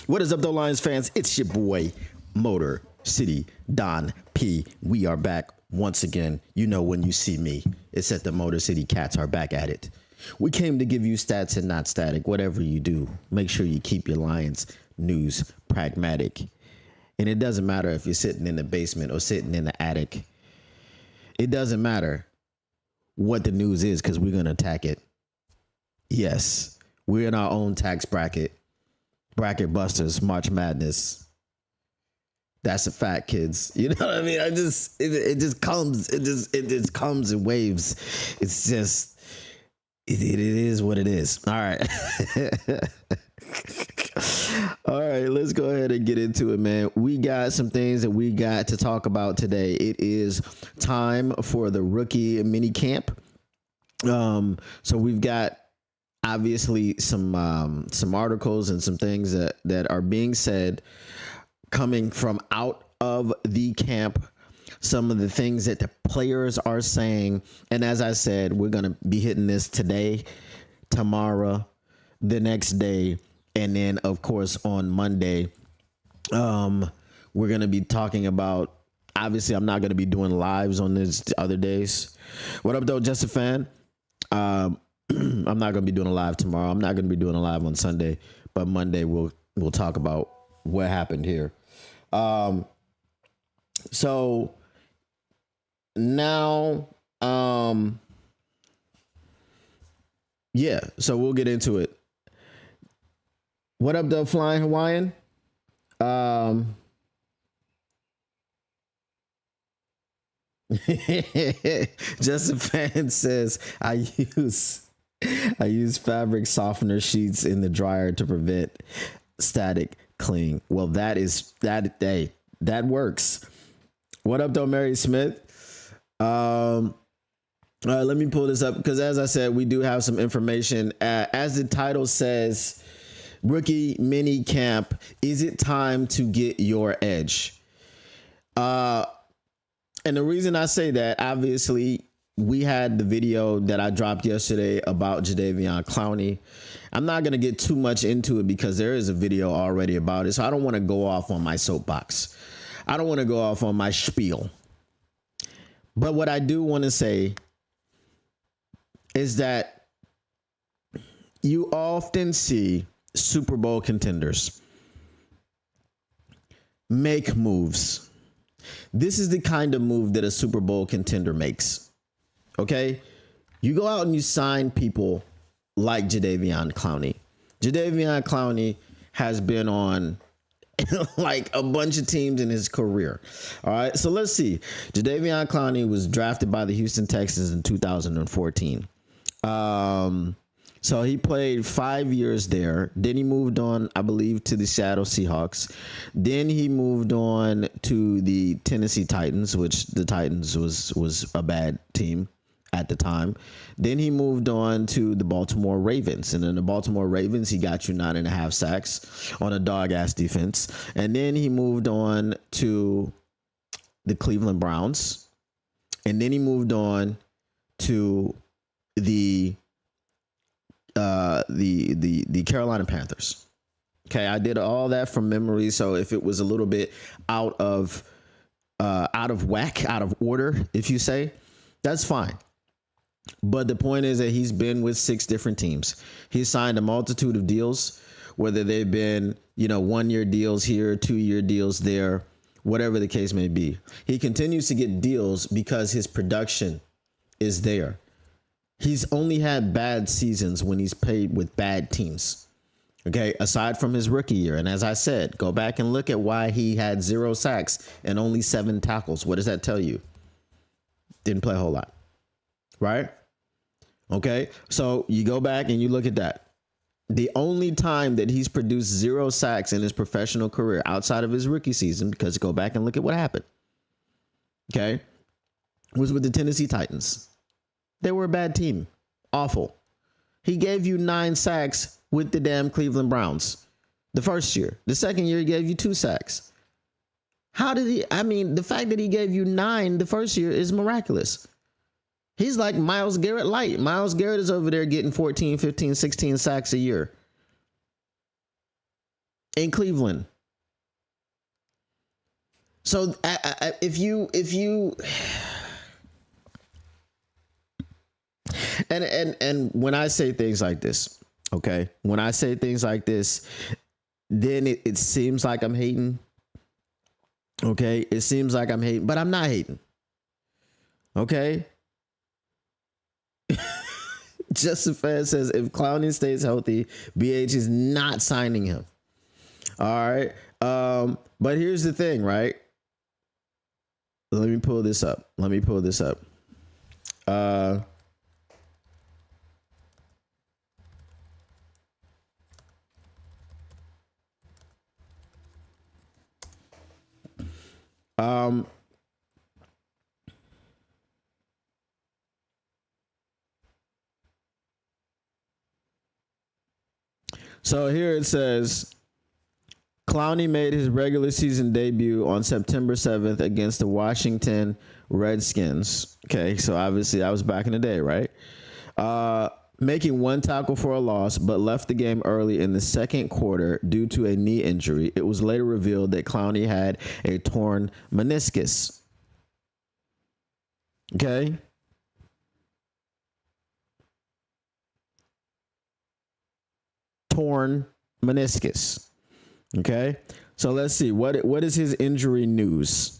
What is up, though, Lions fans? It's your boy, Motor City Don P. We are back once again. You know, when you see me, it's that the Motor City Cats are back at it. We came to give you stats and not static. Whatever you do, make sure you keep your Lions news pragmatic. And it doesn't matter if you're sitting in the basement or sitting in the attic. It doesn't matter what the news is, because we're going to attack it. Yes, we're in our own tax bracket. Bracket busters, March Madness. That's a fact, kids. You know what I mean? It just comes in waves. It's just it is what it is. All right. All right, let's go ahead and get into it, man. We got some things that we got to talk about today. It is time for the rookie mini camp. So we've got obviously some articles and some things that are being said coming from out of the camp, some of the things that the players are saying. And as I said, we're going to be hitting this today, tomorrow, the next day, and then of course on Monday, we're going to be talking about, obviously I'm not going to be doing lives on this other days. What up though, just a fan? I'm not going to be doing a live tomorrow. I'm not going to be doing a live on Sunday, but Monday we'll talk about what happened here. So now, yeah, so we'll get into it. What up, though, Flying Hawaiian? Just a fan says I use fabric softener sheets in the dryer to prevent static cling. Well, that works. What up though, Mary Smith? All right, let me pull this up because as I said, we do have some information. As the title says, rookie mini camp, is it time to get your edge? And the reason I say that, obviously, we had the video that I dropped yesterday about Jadeveon Clowney. I'm not going to get too much into it because there is a video already about it. So I don't want to go off on my soapbox. I don't want to go off on my spiel. But what I do want to say is that you often see Super Bowl contenders make moves. This is the kind of move that a Super Bowl contender makes. Okay, you go out and you sign people like Jadeveon Clowney. Jadeveon Clowney has been on like a bunch of teams in his career. All right, so let's see. Jadeveon Clowney was drafted by the Houston Texans in 2014. So he played 5 years there. Then he moved on, I believe, to the Seattle Seahawks. Then he moved on to the Tennessee Titans, which the Titans was a bad team at the time. Then he moved on to the Baltimore Ravens. And in the Baltimore Ravens, he got you 9.5 sacks on a dog-ass defense. And then he moved on to the Cleveland Browns. And then he moved on to the Carolina Panthers. Okay, I did all that from memory, so if it was a little bit out of whack, out of order, if you say, that's fine. But the point is that he's been with 6 different teams. He's signed a multitude of deals, whether they've been, 1-year deals here, 2-year deals there, whatever the case may be. He continues to get deals because his production is there. He's only had bad seasons when he's played with bad teams. Okay, aside from his rookie year. And as I said, go back and look at why he had 0 sacks and only 7 tackles. What does that tell you? Didn't play a whole lot. Right? Okay, so you go back and you look at that. The only time that he's produced 0 sacks in his professional career outside of his rookie season, because go back and look at what happened, okay, was with the Tennessee Titans. They were a bad team. Awful. He gave you 9 sacks with the damn Cleveland Browns the first year. The second year, he gave you 2 sacks. How did he? I mean, the fact that he gave you 9 the first year is miraculous. He's like Myles Garrett light. Myles Garrett is over there getting 14, 15, 16 sacks a year. in Cleveland. So if you and when I say things like this, okay, when I say things like this, then it seems like I'm hating. Okay, it seems like I'm hating, but I'm not hating. Okay. Just Fan says if Clowney stays healthy, BH is not signing him. All right. But here's the thing, right? Let me pull this up. So here it says Clowney made his regular season debut on September 7th against the Washington Redskins. Okay, so obviously I was back in the day, right? Making one tackle for a loss, but left the game early in the second quarter due to a knee injury. It was later revealed that Clowney had a torn meniscus. Okay. Torn meniscus. Okay. So let's see. What is his injury news?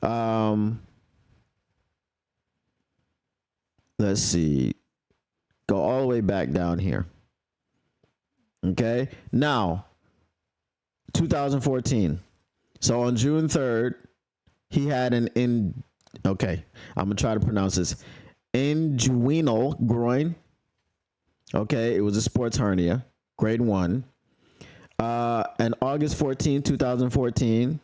Let's see. Go all the way back down here. Okay. Now, 2014. So on June 3rd, he had okay, I'm going to try to pronounce this. Inguinal groin. Okay, it was a sports hernia, grade 1. And August 14, 2014.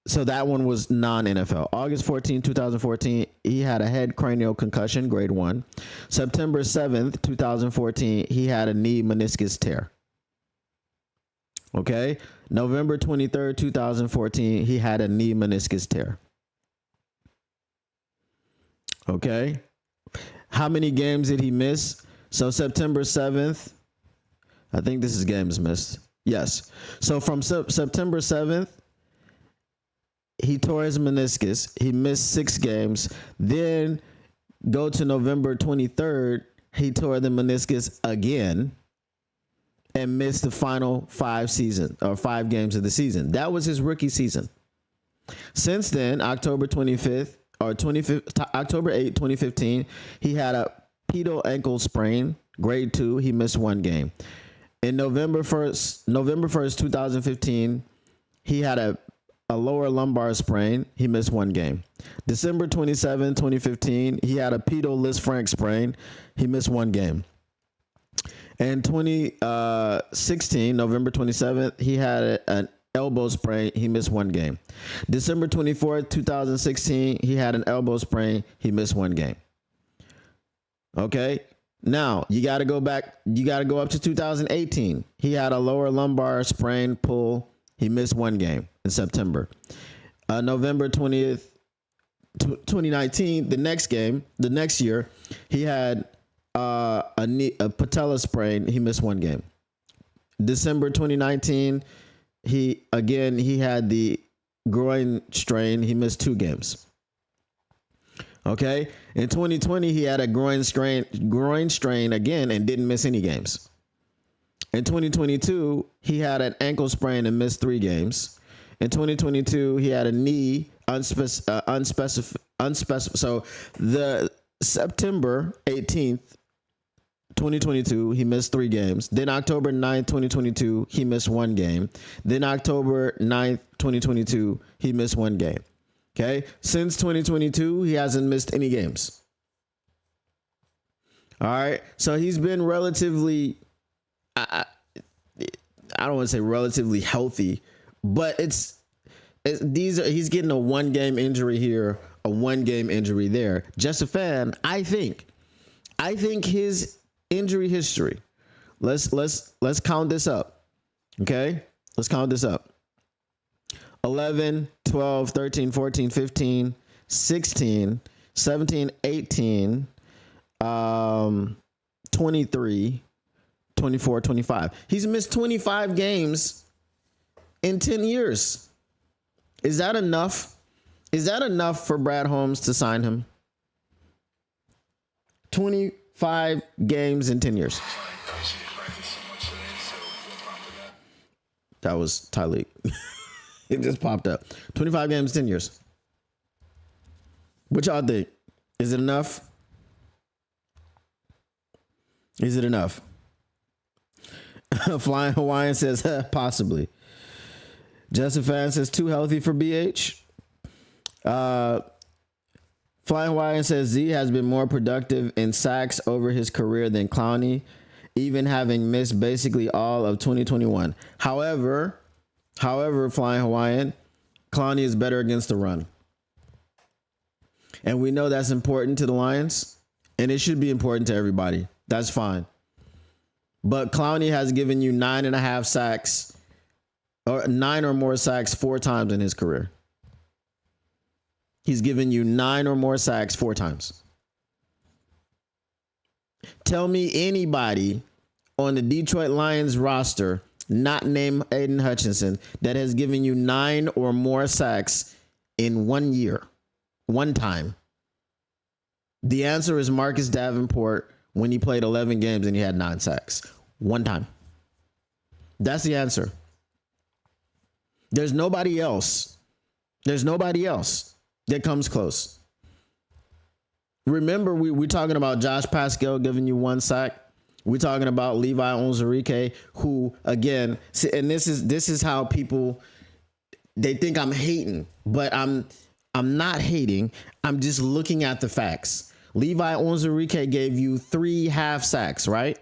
So that one was non-NFL. August 14, 2014, he had a head cranial concussion, grade 1. September 7th, 2014, he had a knee meniscus tear. Okay. November 23rd, 2014, he had a knee meniscus tear. Okay. How many games did he miss? So September 7th, I think this is games missed. Yes. So from September 7th, he tore his meniscus. He missed 6 games. Then go to November 23rd, he tore the meniscus again and missed the final 5 games of the season. That was his rookie season. Since then, October 8th, 2015, he had a pedal ankle sprain, grade 2. He missed 1 game. In November 1st, 2015, he had a lower lumbar sprain. He missed 1 game. December 27, 2015, he had a pedal Lisfranc sprain. He missed 1 game. In 2016, November 27th, he had an elbow sprain. He missed 1 game. December 24th, 2016, he had an elbow sprain. He missed 1 game. Okay. Now you got to go back. You got to go up to 2018. He had a lower lumbar sprain pull. He missed 1 game in September. November 20th, 2019, the next year, he had a patella sprain. He missed 1 game. December 2019, he had the groin strain. He missed 2 games. Okay. In 2020, he had a groin strain again and didn't miss any games. In 2022, he had an ankle sprain and missed 3 games. In 2022, he had a knee unspecified. So the September 18th, 2022, he missed 3 games. Then October 9th, 2022, he missed 1 game. Then October 9th, 2022, he missed 1 game. Okay. Since 2022, he hasn't missed any games. All right. So he's been relatively, I don't want to say relatively healthy, but he's getting a 1 game injury here, a 1 game injury there. Just a fan. I think his injury history. Let's count this up. Okay. Let's count this up. 11, 12, 13, 14, 15, 16, 17, 18, 23, 24, 25. He's missed 25 games in 10 years. Is that enough? Is that enough for Brad Holmes to sign him? 25 games in 10 years. That was Tyleek. It just popped up. 25 games, 10 years. What y'all think? Is it enough? Is it enough? Flying Hawaiian says, possibly. Justin Fan says, too healthy for BH. Flying Hawaiian says, Z has been more productive in sacks over his career than Clowney, even having missed basically all of 2021. However, Flying Hawaiian, Clowney is better against the run. And we know that's important to the Lions, and it should be important to everybody. That's fine. But Clowney has given you 9.5 sacks, or 9 or more sacks 4 times in his career. He's given you 9 or more sacks 4 times. Tell me anybody on the Detroit Lions roster, not named Aiden Hutchinson, that has given you 9 or more sacks in 1 year, one time. The answer is Marcus Davenport when he played 11 games and he had 9 sacks. One time. That's the answer. There's nobody else. There's nobody else that comes close. Remember, we're talking about Josh Pascal giving you 1 sack. We're talking about Levi Onwuzurike, who, again, and this is how people, they think I'm hating, but I'm not hating. I'm just looking at the facts. Levi Onwuzurike gave you 3 half sacks, right?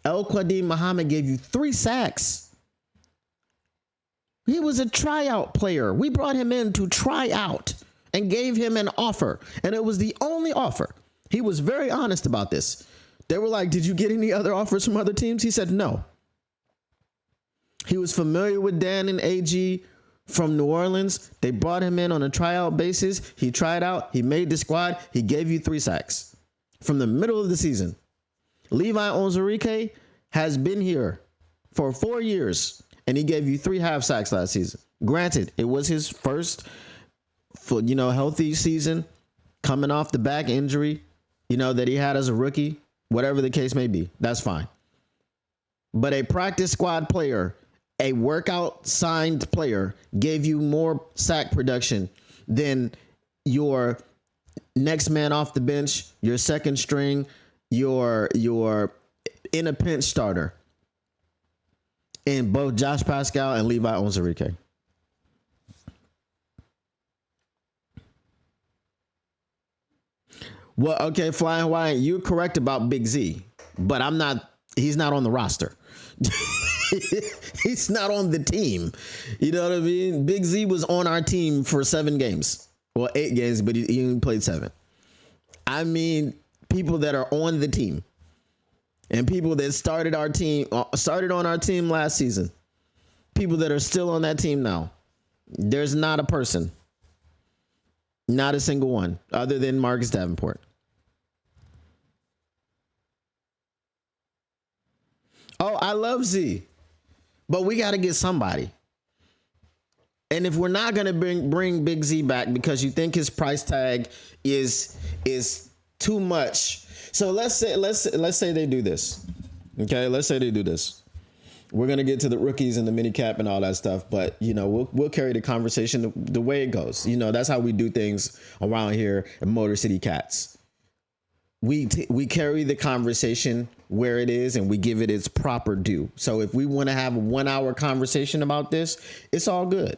El Qadim Muhammad gave you 3 sacks. He was a tryout player. We brought him in to try out and gave him an offer, and it was the only offer. He was very honest about this. They were like, did you get any other offers from other teams? He said no. He was familiar with Dan and AG from New Orleans. They brought him in on a tryout basis. He tried out. He made the squad. He gave you 3 sacks from the middle of the season. Levi Onwuzurike has been here for 4 years, and he gave you 3 half sacks last season. Granted, it was his first healthy season, coming off the back injury, that he had as a rookie, whatever the case may be. That's fine. But a practice squad player, a workout signed player, gave you more sack production than your next man off the bench, your second string, your in a pinch starter in both Josh Pascal and Levi Onwuzurike. Well, okay, Flying Hawaiian, you're correct about Big Z, but he's not on the roster. He's not on the team. You know what I mean? Big Z was on our team for 7 games. Well, 8 games, but he only played 7. I mean, people that are on the team and people that started on our team last season, people that are still on that team now. There's not a person, not a single one, other than Marcus Davenport. Oh, I love Z, but we got to get somebody. And if we're not going to bring Big Z back because you think his price tag is too much, so let's say they do this. Okay, let's say they do this. We're going to get to the rookies and the mini cap and all that stuff, but we'll carry the conversation the way it goes. That's how we do things around here at Motor City Cats. We carry the conversation where it is and we give it its proper due. So if we want to have a 1-hour conversation about this, it's all good.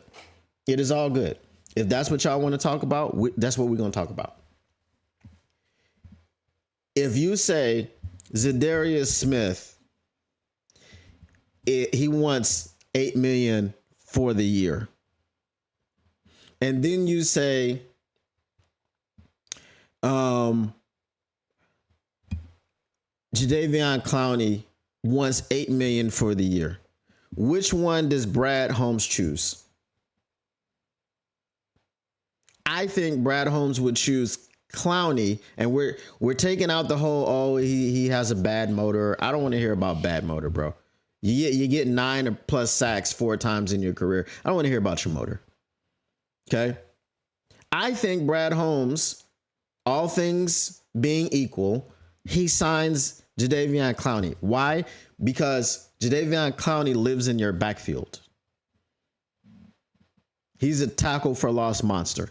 It is all good. If that's what y'all want to talk about, that's what we're going to talk about. If you say Zadarius Smith, he wants $8 million for the year, and then you say, Jadeveon Clowney wants $8 million for the year, which one does Brad Holmes choose? I think Brad Holmes would choose Clowney, and we're taking out the whole, he has a bad motor. I don't want to hear about bad motor, bro. You get 9 or plus sacks 4 times in your career. I don't want to hear about your motor. Okay. I think Brad Holmes, all things being equal, he signs Jadeveon Clowney. Why? Because Jadeveon Clowney lives in your backfield. He's a tackle for loss monster.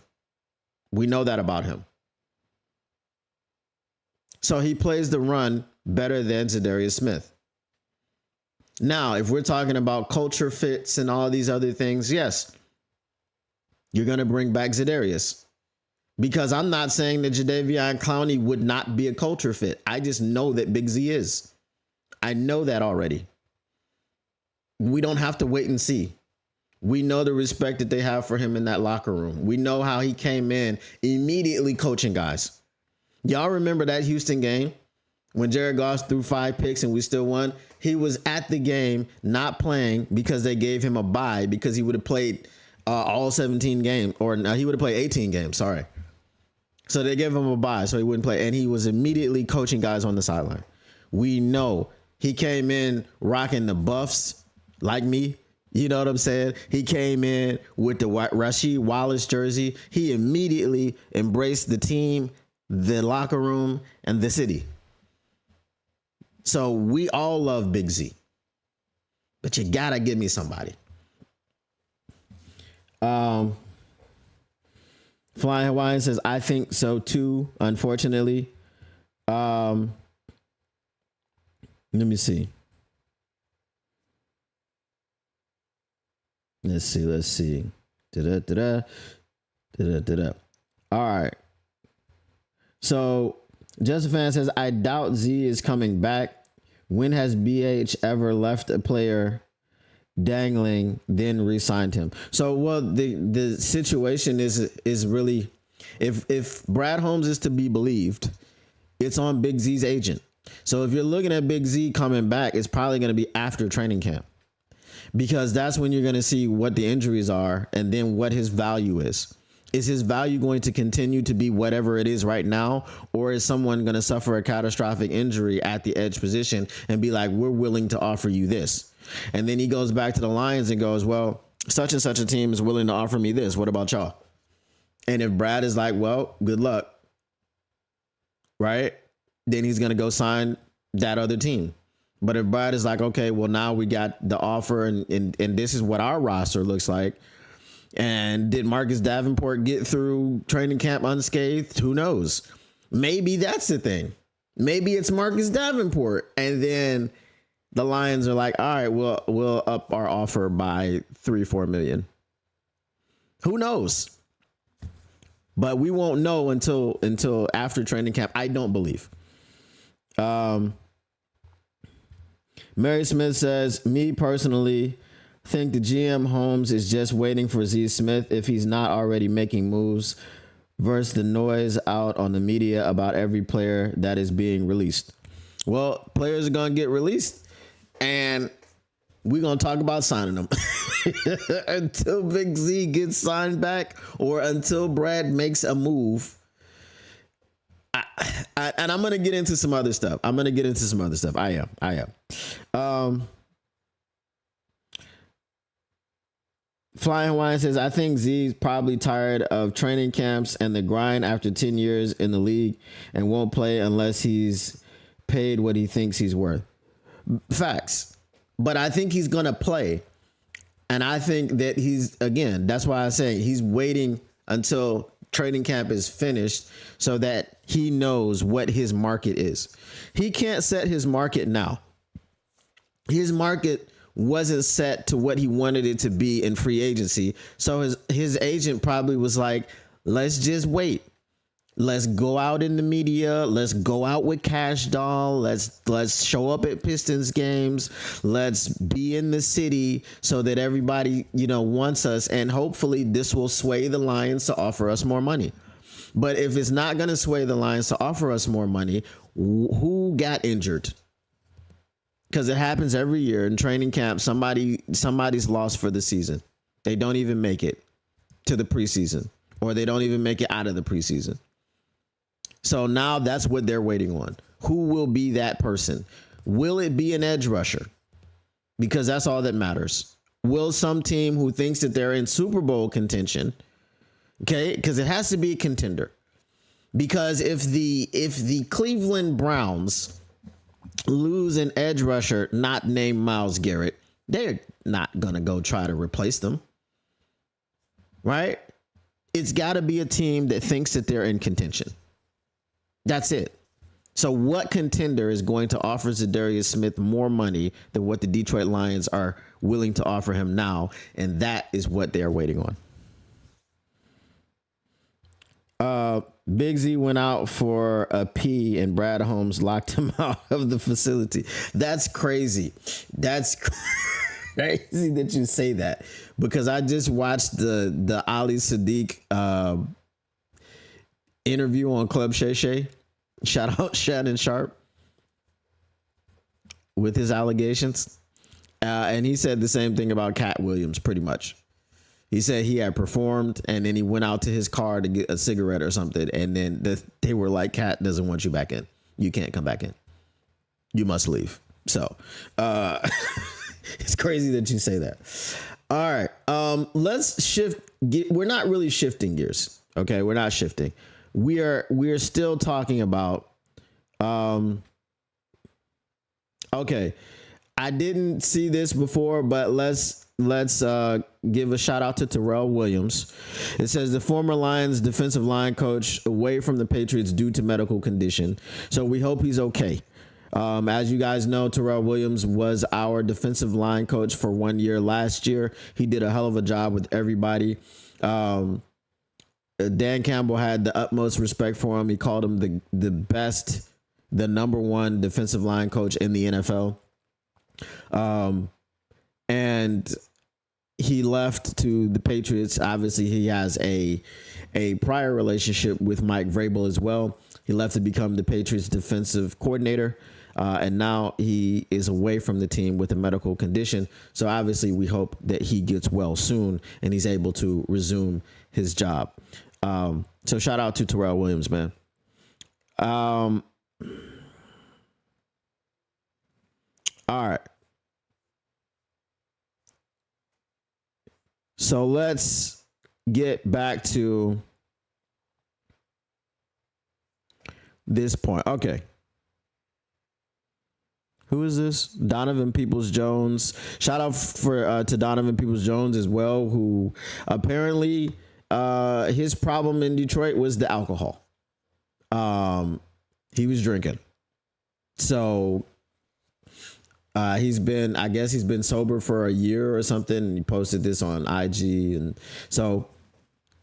We know that about him. So he plays the run better than Za'Darius Smith. Now, if we're talking about culture fits and all these other things, yes, you're going to bring back Za'Darius. Because I'm not saying that Jadeveon Clowney would not be a culture fit. I just know that Big Z is. I know that already. We don't have to wait and see. We know the respect that they have for him in that locker room. We know how he came in immediately coaching guys. Y'all remember that Houston game when Jared Goff threw 5 picks and we still won? He was at the game not playing because they gave him a bye because he would have played all 17 games, or no, he would have played 18 games. Sorry. So they gave him a bye so he wouldn't play. And he was immediately coaching guys on the sideline. We know he came in rocking the buffs like me. You know what I'm saying? He came in with the Rasheed Wallace jersey. He immediately embraced the team, the locker room, and the city. So we all love Big Z. But you gotta give me somebody. Flying Hawaiian says, I think so too, unfortunately. Let me see. Let's see. Da-da-da-da. Da-da-da-da. All right. So Josephine says, I doubt Z is coming back. When has BH ever left a player dangling, then re-signed him? So, well, the situation is really, if Brad Holmes is to be believed, it's on Big Z's agent. So if you're looking at Big Z coming back, it's probably going to be after training camp, because that's when you're going to see what the injuries are and then what his value is. Is his value going to continue to be whatever it is right now, or is someone going to suffer a catastrophic injury at the edge position and be like, we're willing to offer you this? And then he goes back to the Lions and goes, well, such and such a team is willing to offer me this. What about y'all? And if Brad is like, well, good luck, right? Then he's going to go sign that other team. But if Brad is like, okay, well, now we got the offer and this is what our roster looks like. And did Marcus Davenport get through training camp unscathed? Who knows? Maybe that's the thing. Maybe it's Marcus Davenport. And then the Lions are like, all right, we'll up our offer by $3-4 million. Who knows? But we won't know until after training camp. I don't believe. Mary Smith says, me personally think the GM Holmes is just waiting for Z Smith if he's not already making moves versus the noise out on the media about every player that is being released. Well, players are going to get released and we're going to talk about signing them until Big Z gets signed back or until Brad makes a move. And I'm going to get into some other stuff. I am. Flying Hawaiian says, I think Z's probably tired of training camps and the grind after 10 years in the league and won't play unless he's paid what he thinks he's worth. Facts. But I think he's going to play. And I think that that's why I say he's waiting until training camp is finished so that he knows what his market is. He can't set his market now. His market wasn't set to what he wanted it to be in free agency. So his agent probably was like, let's just wait. Let's go out in the media. Let's go out with Cash Doll. Let's show up at Pistons games. Let's be in the city so that everybody, wants us. And hopefully this will sway the Lions to offer us more money. But if it's not going to sway the Lions to offer us more money, who got injured? Because it happens every year in training camp. Somebody's lost for the season. They don't even make it to the preseason, or they don't even make it out of the preseason. So now that's what they're waiting on. Who will be that person? Will it be an edge rusher? because that's all that matters. Will some team who thinks that they're in Super Bowl contention, okay, because it has to be a contender. Because if the Cleveland Browns lose an edge rusher not named Myles Garrett, they're not gonna go try to replace them, right? It's got to be a team that thinks that they're in contention. That's it. So what contender is going to offer Za'Darius Smith more money than what the Detroit Lions are willing to offer him now? And that is what they are waiting on. Big Z went out for a pee and Brad Holmes locked him out of the facility. That's crazy. That's crazy that you say that, because I just watched the Ali Sadiq interview on Club Shay Shay. Shout out Shannon Sharp with his allegations. And he said the same thing about Cat Williams, pretty much. He said he had performed and then he went out to his car to get a cigarette or something. And then they were like, Cat doesn't want you back in. You can't come back in. You must leave. So it's crazy that you say that. All right. Let's shift. We're not really shifting gears. Okay. We're not shifting. We're still talking about, okay. I didn't see this before, but let's give a shout out to Terrell Williams. It says the former Lions defensive line coach away from the Patriots due to medical condition. So we hope he's okay. As you guys know, Terrell Williams was our defensive line coach for 1 year last year. He did a hell of a job with everybody. Dan Campbell had the utmost respect for him. He called him the best, the number one defensive line coach in the NFL. And he left to the Patriots. Obviously, he has a prior relationship with Mike Vrabel as well. He left to become the Patriots defensive coordinator. And now he is away from the team with a medical condition. So obviously we hope that he gets well soon and he's able to resume his job. So shout out to Terrell Williams, man. All right. So let's get back to this point. Okay. Who is this? Donovan Peoples-Jones. Shout out to Donovan Peoples-Jones as well, who apparently his problem in Detroit was the alcohol. He was drinking. So he's been sober for a year or something. And he posted this on IG. And so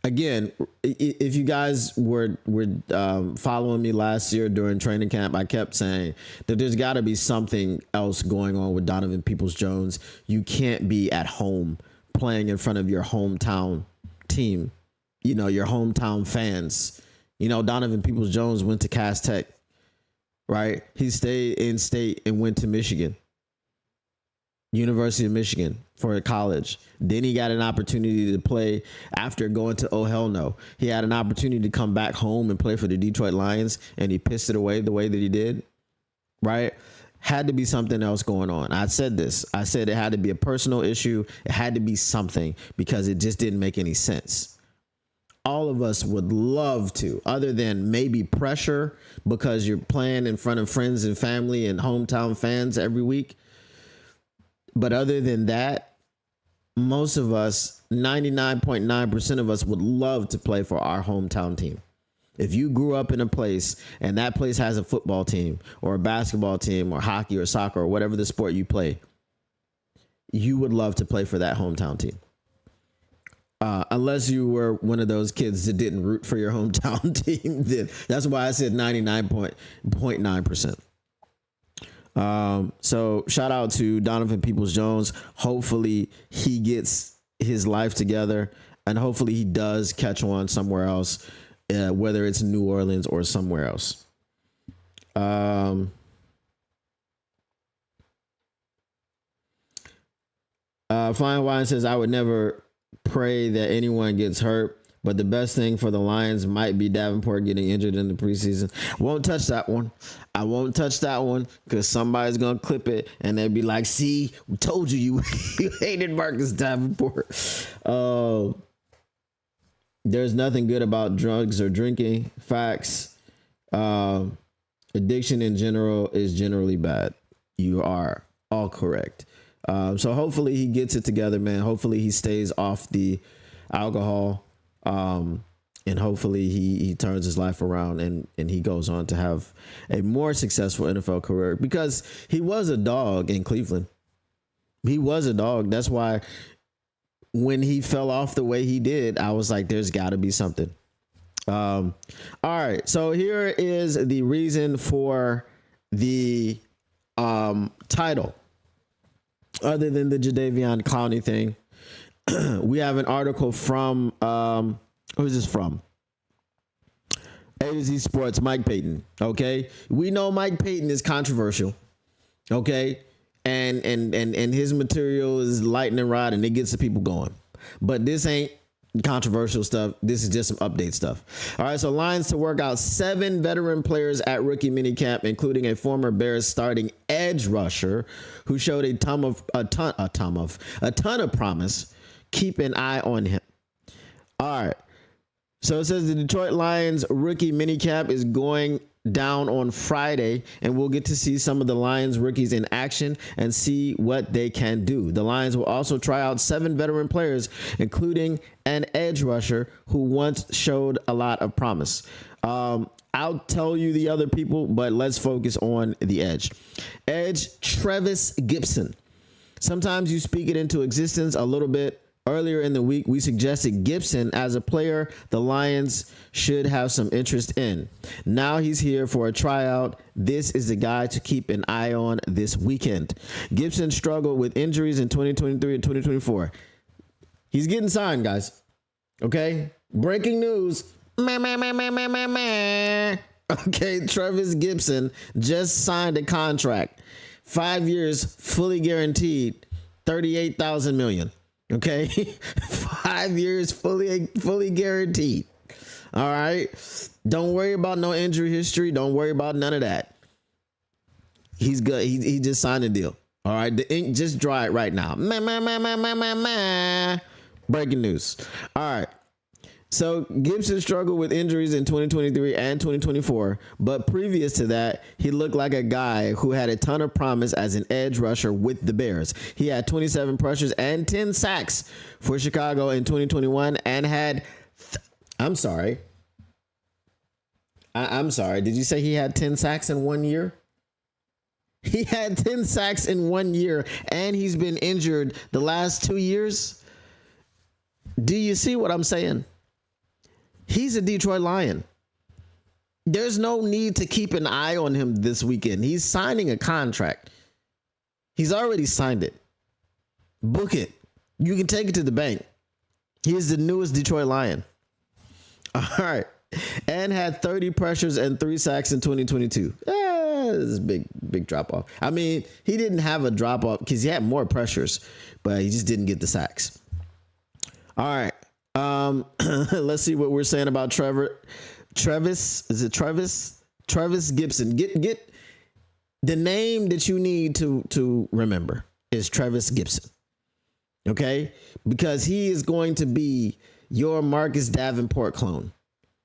again, if you guys were following me last year during training camp, I kept saying that there's got to be something else going on with Donovan Peoples-Jones. You can't be at home playing in front of your hometown team, your hometown fans. Donovan Peoples-Jones went to Cass Tech, right? He stayed in state and went to Michigan. University of Michigan for college. Then he got an opportunity to play after going to Oh Hell No. He had an opportunity to come back home and play for the Detroit Lions, and he pissed it away the way that he did, right? Had to be something else going on. I said this. I said it had to be a personal issue. It had to be something because it just didn't make any sense. All of us would love to, other than maybe pressure because you're playing in front of friends and family and hometown fans every week. But other than that, most of us, 99.9% of us would love to play for our hometown team. If you grew up in a place and that place has a football team or a basketball team or hockey or soccer or whatever the sport you play, you would love to play for that hometown team. Unless you were one of those kids that didn't root for your hometown team. That's why I said 99.9%. So shout out to Donovan Peoples-Jones. Hopefully he gets his life together and hopefully he does catch on somewhere else, whether it's New Orleans or somewhere else. Flying Wine says, I would never pray that anyone gets hurt, But the best thing for the Lions might be Davenport getting injured in the preseason. Won't touch that one. I won't touch that one because somebody's gonna clip it and they'll be like, "See, we told you you hated Marcus Davenport." There's nothing good about drugs or drinking. Facts. Addiction in general is generally bad. You are all correct. So hopefully he gets it together, man. Hopefully he stays off the alcohol. And hopefully he turns his life around and he goes on to have a more successful NFL career because he was a dog in Cleveland. He was a dog. That's why when he fell off the way he did, I was like, there's got to be something. All right. So here is the reason for the title. Other than the Jadeveon Clowney thing, we have an article from who is this from? A to Z Sports, Mike Payton. Okay, we know Mike Payton is controversial. Okay, and his material is lightning rod and it gets the people going. But this ain't controversial stuff. This is just some update stuff. All right, so Lions to work out 7 veteran players at rookie minicamp, including a former Bears starting edge rusher who showed a ton of promise. Keep an eye on him. All right. So it says the Detroit Lions rookie minicamp is going down on Friday, and we'll get to see some of the Lions rookies in action and see what they can do. The Lions will also try out 7 veteran players, including an edge rusher who once showed a lot of promise. I'll tell you the other people, but let's focus on the edge. Edge Trevis Gipson. Sometimes you speak it into existence a little bit. Earlier in the week, we suggested Gipson as a player the Lions should have some interest in. Now he's here for a tryout. This is the guy to keep an eye on this weekend. Gipson struggled with injuries in 2023 and 2024. He's getting signed, guys. Okay? Breaking news. Okay, Trevis Gipson just signed a contract. 5 years, fully guaranteed, $38,000 million. Okay, 5 years, fully guaranteed. All right, don't worry about no injury history. Don't worry about none of that. He's good. He just signed a deal. All right, the ink just dried right now. Breaking news. All right. So Gipson struggled with injuries in 2023 and 2024, but previous to that, he looked like a guy who had a ton of promise as an edge rusher with the Bears. He had 27 pressures and 10 sacks for Chicago in 2021 and had, I'm sorry. Did you say he had 10 sacks in 1 year? He had 10 sacks in 1 year and he's been injured the last 2 years. Do you see what I'm saying? He's a Detroit Lion. There's no need to keep an eye on him this weekend. He's signing a contract. He's already signed it. Book it. You can take it to the bank. He is the newest Detroit Lion. All right. And had 30 pressures and 3 sacks in 2022. This is a big drop off. I mean, he didn't have a drop off because he had more pressures, but he just didn't get the sacks. All right. Let's see what we're saying about Trevis. Is it Trevis? Trevis Gipson. Get the name that you need to remember is Trevis Gipson. Okay? Because he is going to be your Marcus Davenport clone.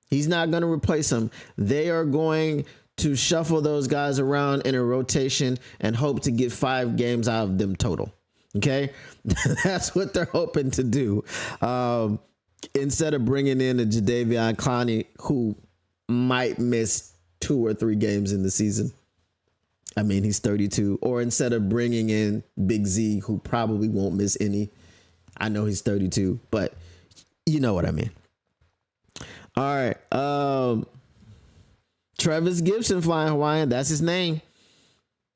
He's not going to replace him. They are going to shuffle those guys around in a rotation and hope to get 5 games out of them total. Okay? That's what they're hoping to do. Instead of bringing in a Jadeveon Clowney who might miss 2 or 3 games in the season. I mean, he's 32. Or instead of bringing in Big Z, who probably won't miss any. I know he's 32, but you know what I mean. All right. Trevis Gipson, Flying Hawaiian. That's his name.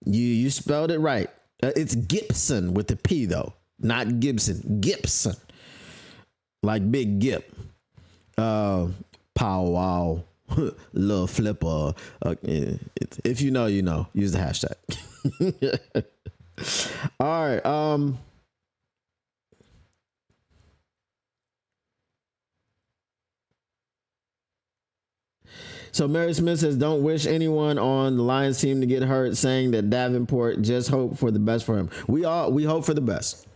You spelled it right. It's Gipson with the P, though. Not Gibson. Gipson. Like Big Gip, Pow Wow, Lil Flipper. If you know, you know. Use the hashtag. All right. So Mary Smith says, "Don't wish anyone on the Lions team to get hurt." Saying that Davenport, just hope for the best for him. We hope for the best.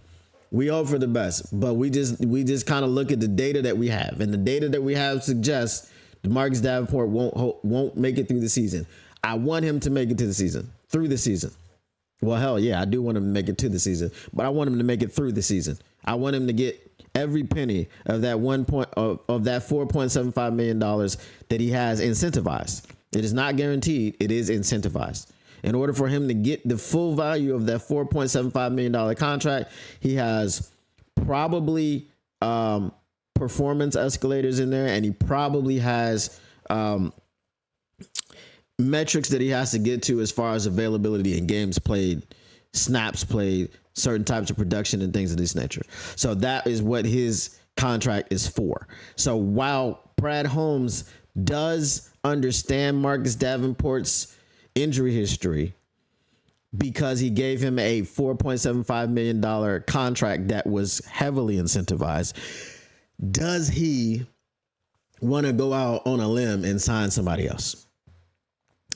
We hope for the best, but we just kind of look at the data that we have, and the data that we have suggests DeMarcus Davenport won't make it through the season. I want him to make it to the season, through the season. Well, hell yeah, I do want him to make it to the season, but I want him to make it through the season. I want him to get every penny of that of that $4.75 million that he has incentivized. It is not guaranteed. It is incentivized. In order for him to get the full value of that $4.75 million contract, he has probably performance escalators in there, and he probably has metrics that he has to get to as far as availability in games played, snaps played, certain types of production and things of this nature. So that is what his contract is for. So while Brad Holmes does understand Marcus Davenport's injury history, because he gave him a $4.75 million contract that was heavily incentivized, does he want to go out on a limb and sign somebody else?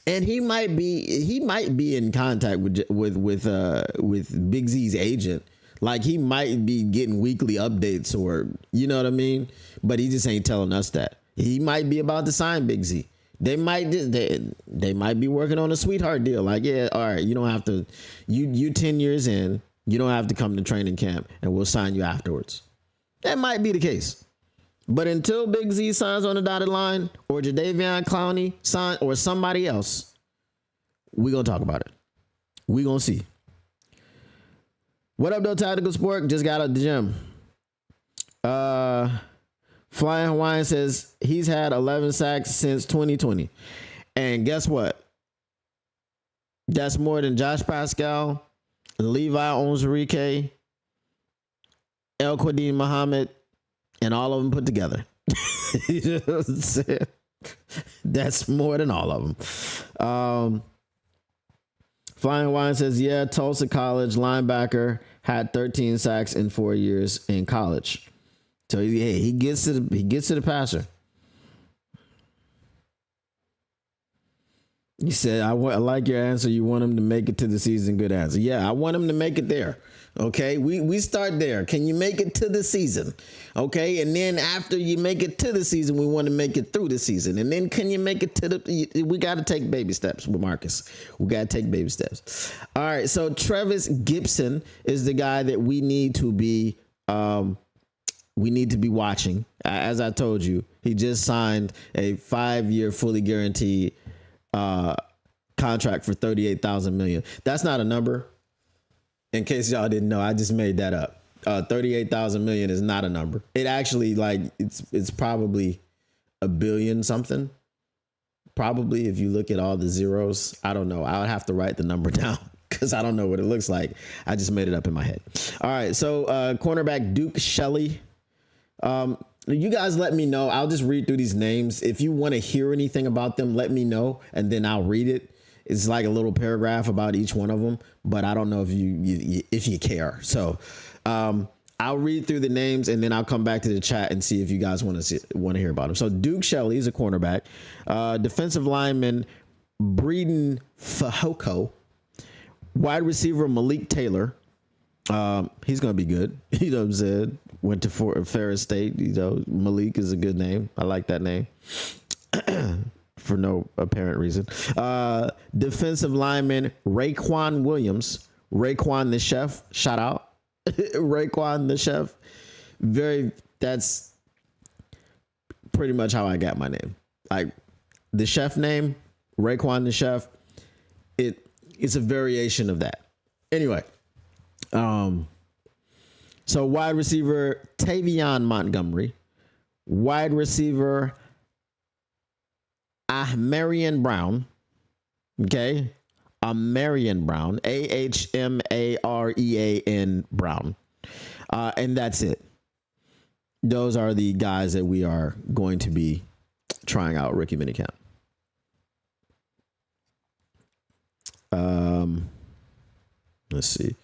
And he might be in contact with Big Z's agent. Like, he might be getting weekly updates, or you know what I mean? But he just ain't telling us that. He might be about to sign Big Z. They might be working on a sweetheart deal. Like, yeah, all right, you don't have to, you 10 years in, you don't have to come to training camp, and we'll sign you afterwards. That might be the case. But until Big Z signs on the dotted line, or Jadeveon Clowney sign, or somebody else, we're going to talk about it. We're going to see. What up, though, Tactical Sport? Just got out the gym. Flying Hawaiian says he's had 11 sacks since 2020. And guess what? That's more than Josh Pascal, Levi Onwuzurike, El Quadin Muhammad, and all of them put together. You know what I'm saying? That's more than all of them. Flying Hawaiian says, yeah, Tulsa College linebacker had 13 sacks in 4 years in college. So he gets to the passer. He said, I like your answer. You want him to make it to the season. Good answer. Yeah, I want him to make it there. Okay, we start there. Can you make it to the season? Okay, and then after you make it to the season, we want to make it through the season. And then can you make it to the, we got to take baby steps with Marcus. We got to take baby steps. All right, so Trevis Gibson is the guy that we need to be watching. As I told you, he just signed a 5-year fully guaranteed contract for $38,000 million. That's not a number. In case y'all didn't know, I just made that up. $38,000 million is not a number. It actually, like, it's probably $1 billion something. Probably, if you look at all the zeros. I don't know. I would have to write the number down because I don't know what it looks like. I just made it up in my head. All right, so cornerback Duke Shelley. You guys let me know. I'll just read through these names. If you want to hear anything about them, let me know, and then I'll read it. It's like a little paragraph about each one of them, but I don't know if you care. So I'll read through the names, and then I'll come back to the chat and see if you guys want to hear about them. So Duke Shelley is a cornerback. Defensive lineman Breeden Fehoko. Wide receiver Malik Taylor. He's going to be good. You know what I'm saying? Went to Ferris State. You know, Malik is a good name. I like that name. For no apparent reason. Defensive lineman Raekwon Williams. Raekwon the Chef. Shout out. Raekwon the Chef. That's pretty much how I got my name. Like, the chef name, Raekwon the Chef, it's a variation of that. Anyway. So wide receiver Tavion Montgomery. Wide receiver Ahmarean Brown. Okay. Ahmarean Brown. Ahmarean Brown. And that's it. Those are the guys that we are going to be trying out rookie minicamp. Let's see.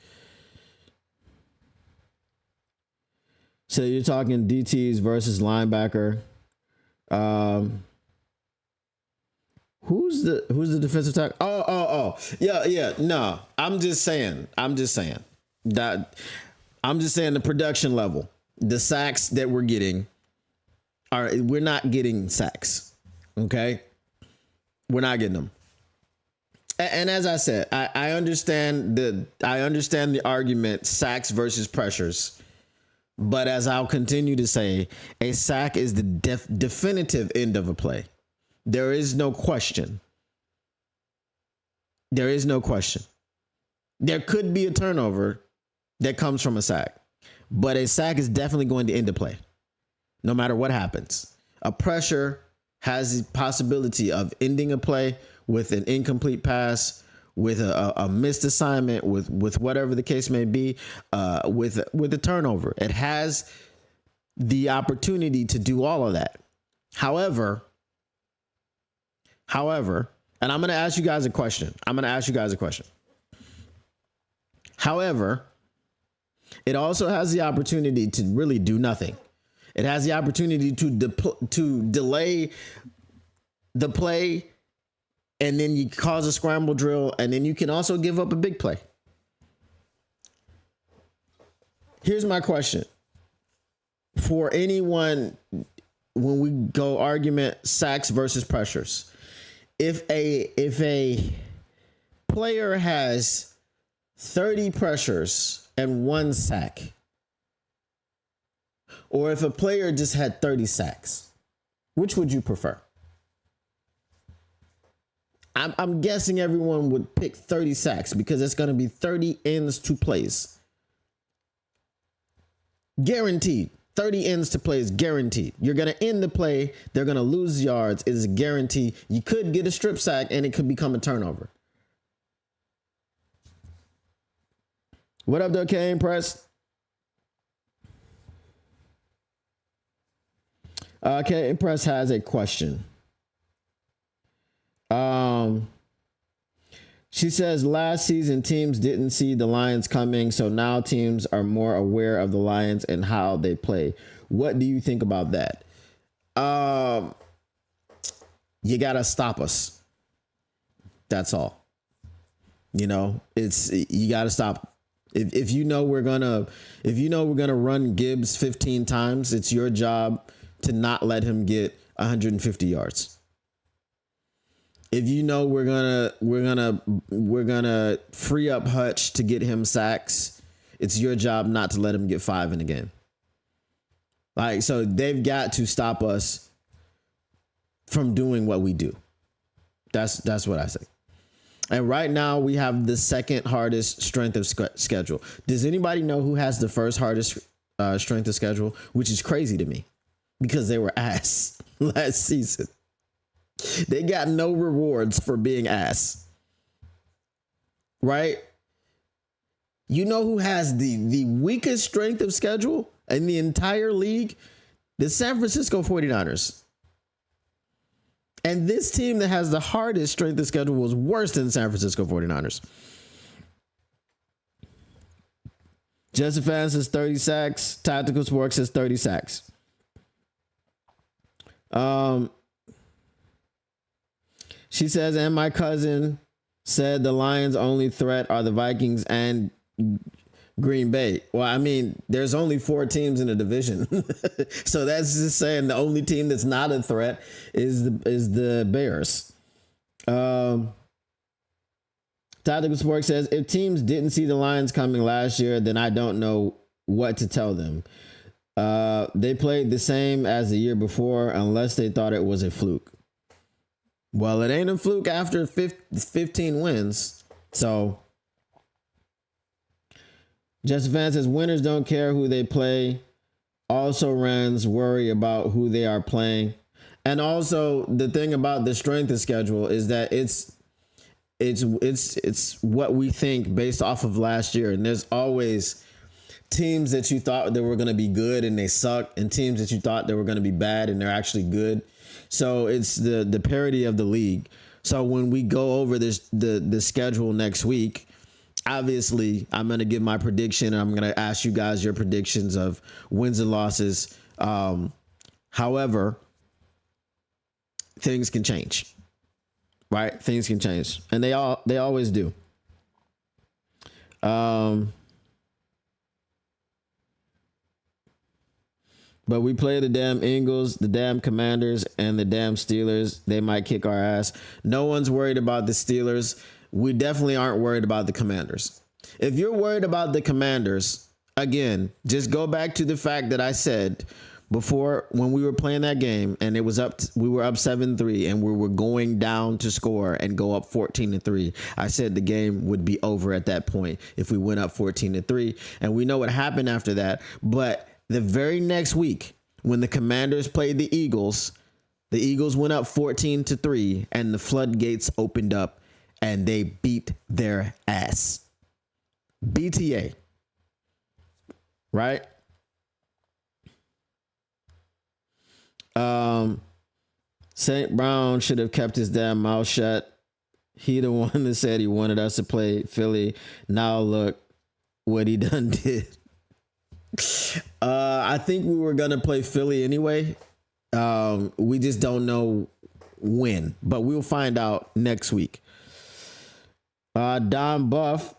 So you're talking DTs versus linebacker. Who's the defensive tackle? Oh. Yeah. No, I'm just saying that I'm just saying the production level, the sacks that we're getting we're not getting sacks. Okay. We're not getting them. And as I said, I understand the argument sacks versus pressures. But as I'll continue to say, a sack is the definitive end of a play. There is no question. There is no question. There could be a turnover that comes from a sack, but a sack is definitely going to end the play, no matter what happens. A pressure has the possibility of ending a play with an incomplete pass, with a missed assignment, with whatever the case may be, with a turnover. It has the opportunity to do all of that. However, and I'm going to ask you guys a question. However, it also has the opportunity to really do nothing. It has the opportunity to delay the play, and then you cause a scramble drill, and then you can also give up a big play. Here's my question. For anyone, when we go argument sacks versus pressures, if a player has 30 pressures and 1 sack, or if a player just had 30 sacks, which would you prefer? I'm guessing everyone would pick 30 sacks because it's going to be 30 ends to plays. Guaranteed. 30 ends to plays guaranteed. You're going to end the play. They're going to lose yards. It is a guarantee. You could get a strip sack and it could become a turnover. What up, though, Kane Press? Kane Press has a question. She says last season teams didn't see the Lions coming, so now teams are more aware of the Lions and how they play. What do you think about that? You gotta stop us. That's all. You gotta stop. If you know we're gonna run Gibbs 15 times, it's your job to not let him get 150 yards. If you know we're gonna free up Hutch to get him sacks, it's your job not to let him get 5 in the game. Like, so they've got to stop us from doing what we do. That's what I say. And right now we have the second hardest strength of schedule. Does anybody know who has the first hardest strength of schedule? Which is crazy to me because they were ass last season. They got no rewards for being ass. Right? You know who has the weakest strength of schedule in the entire league? The San Francisco 49ers. And this team that has the hardest strength of schedule was worse than the San Francisco 49ers. Jesse Fan says 30 sacks. Tactical Sports says 30 sacks. She says, and my cousin said the Lions' only threat are the Vikings and Green Bay. Well, I mean, there's only 4 teams in the division. So that's just saying the only team that's not a threat is the Bears. Tactical Sports says, if teams didn't see the Lions coming last year, then I don't know what to tell them. They played the same as the year before unless they thought it was a fluke. Well, it ain't a fluke after 15 wins. So Justin Fan says winners don't care who they play. Also runs worry about who they are playing. And also the thing about the strength of schedule is that it's what we think based off of last year. And there's always teams that you thought they were going to be good and they suck, and teams that you thought they were going to be bad and they're actually good. So it's the parity of the league. So when we go over the schedule next week, obviously I'm going to give my prediction and I'm going to ask you guys your predictions of wins and losses. However, things can change. right? Things can change, and they always do. Um, but we play the damn Eagles, the damn Commanders, and the damn Steelers. They might kick our ass. No one's worried about the Steelers. We definitely aren't worried about the Commanders. If you're worried about the Commanders, again, just go back to the fact that I said before when we were playing that game and it was we were up 7-3 and we were going down to score and go up 14-3. I said the game would be over at that point if we went up 14-3, and we know what happened after that. But the very next week when the Commanders played the Eagles went up 14-3 and the floodgates opened up and they beat their ass. BTA. Right? St. Brown should have kept his damn mouth shut. He the one that said he wanted us to play Philly. Now look what he done did. I think we were gonna play Philly anyway. We just don't know when, but we'll find out next week. Don Buff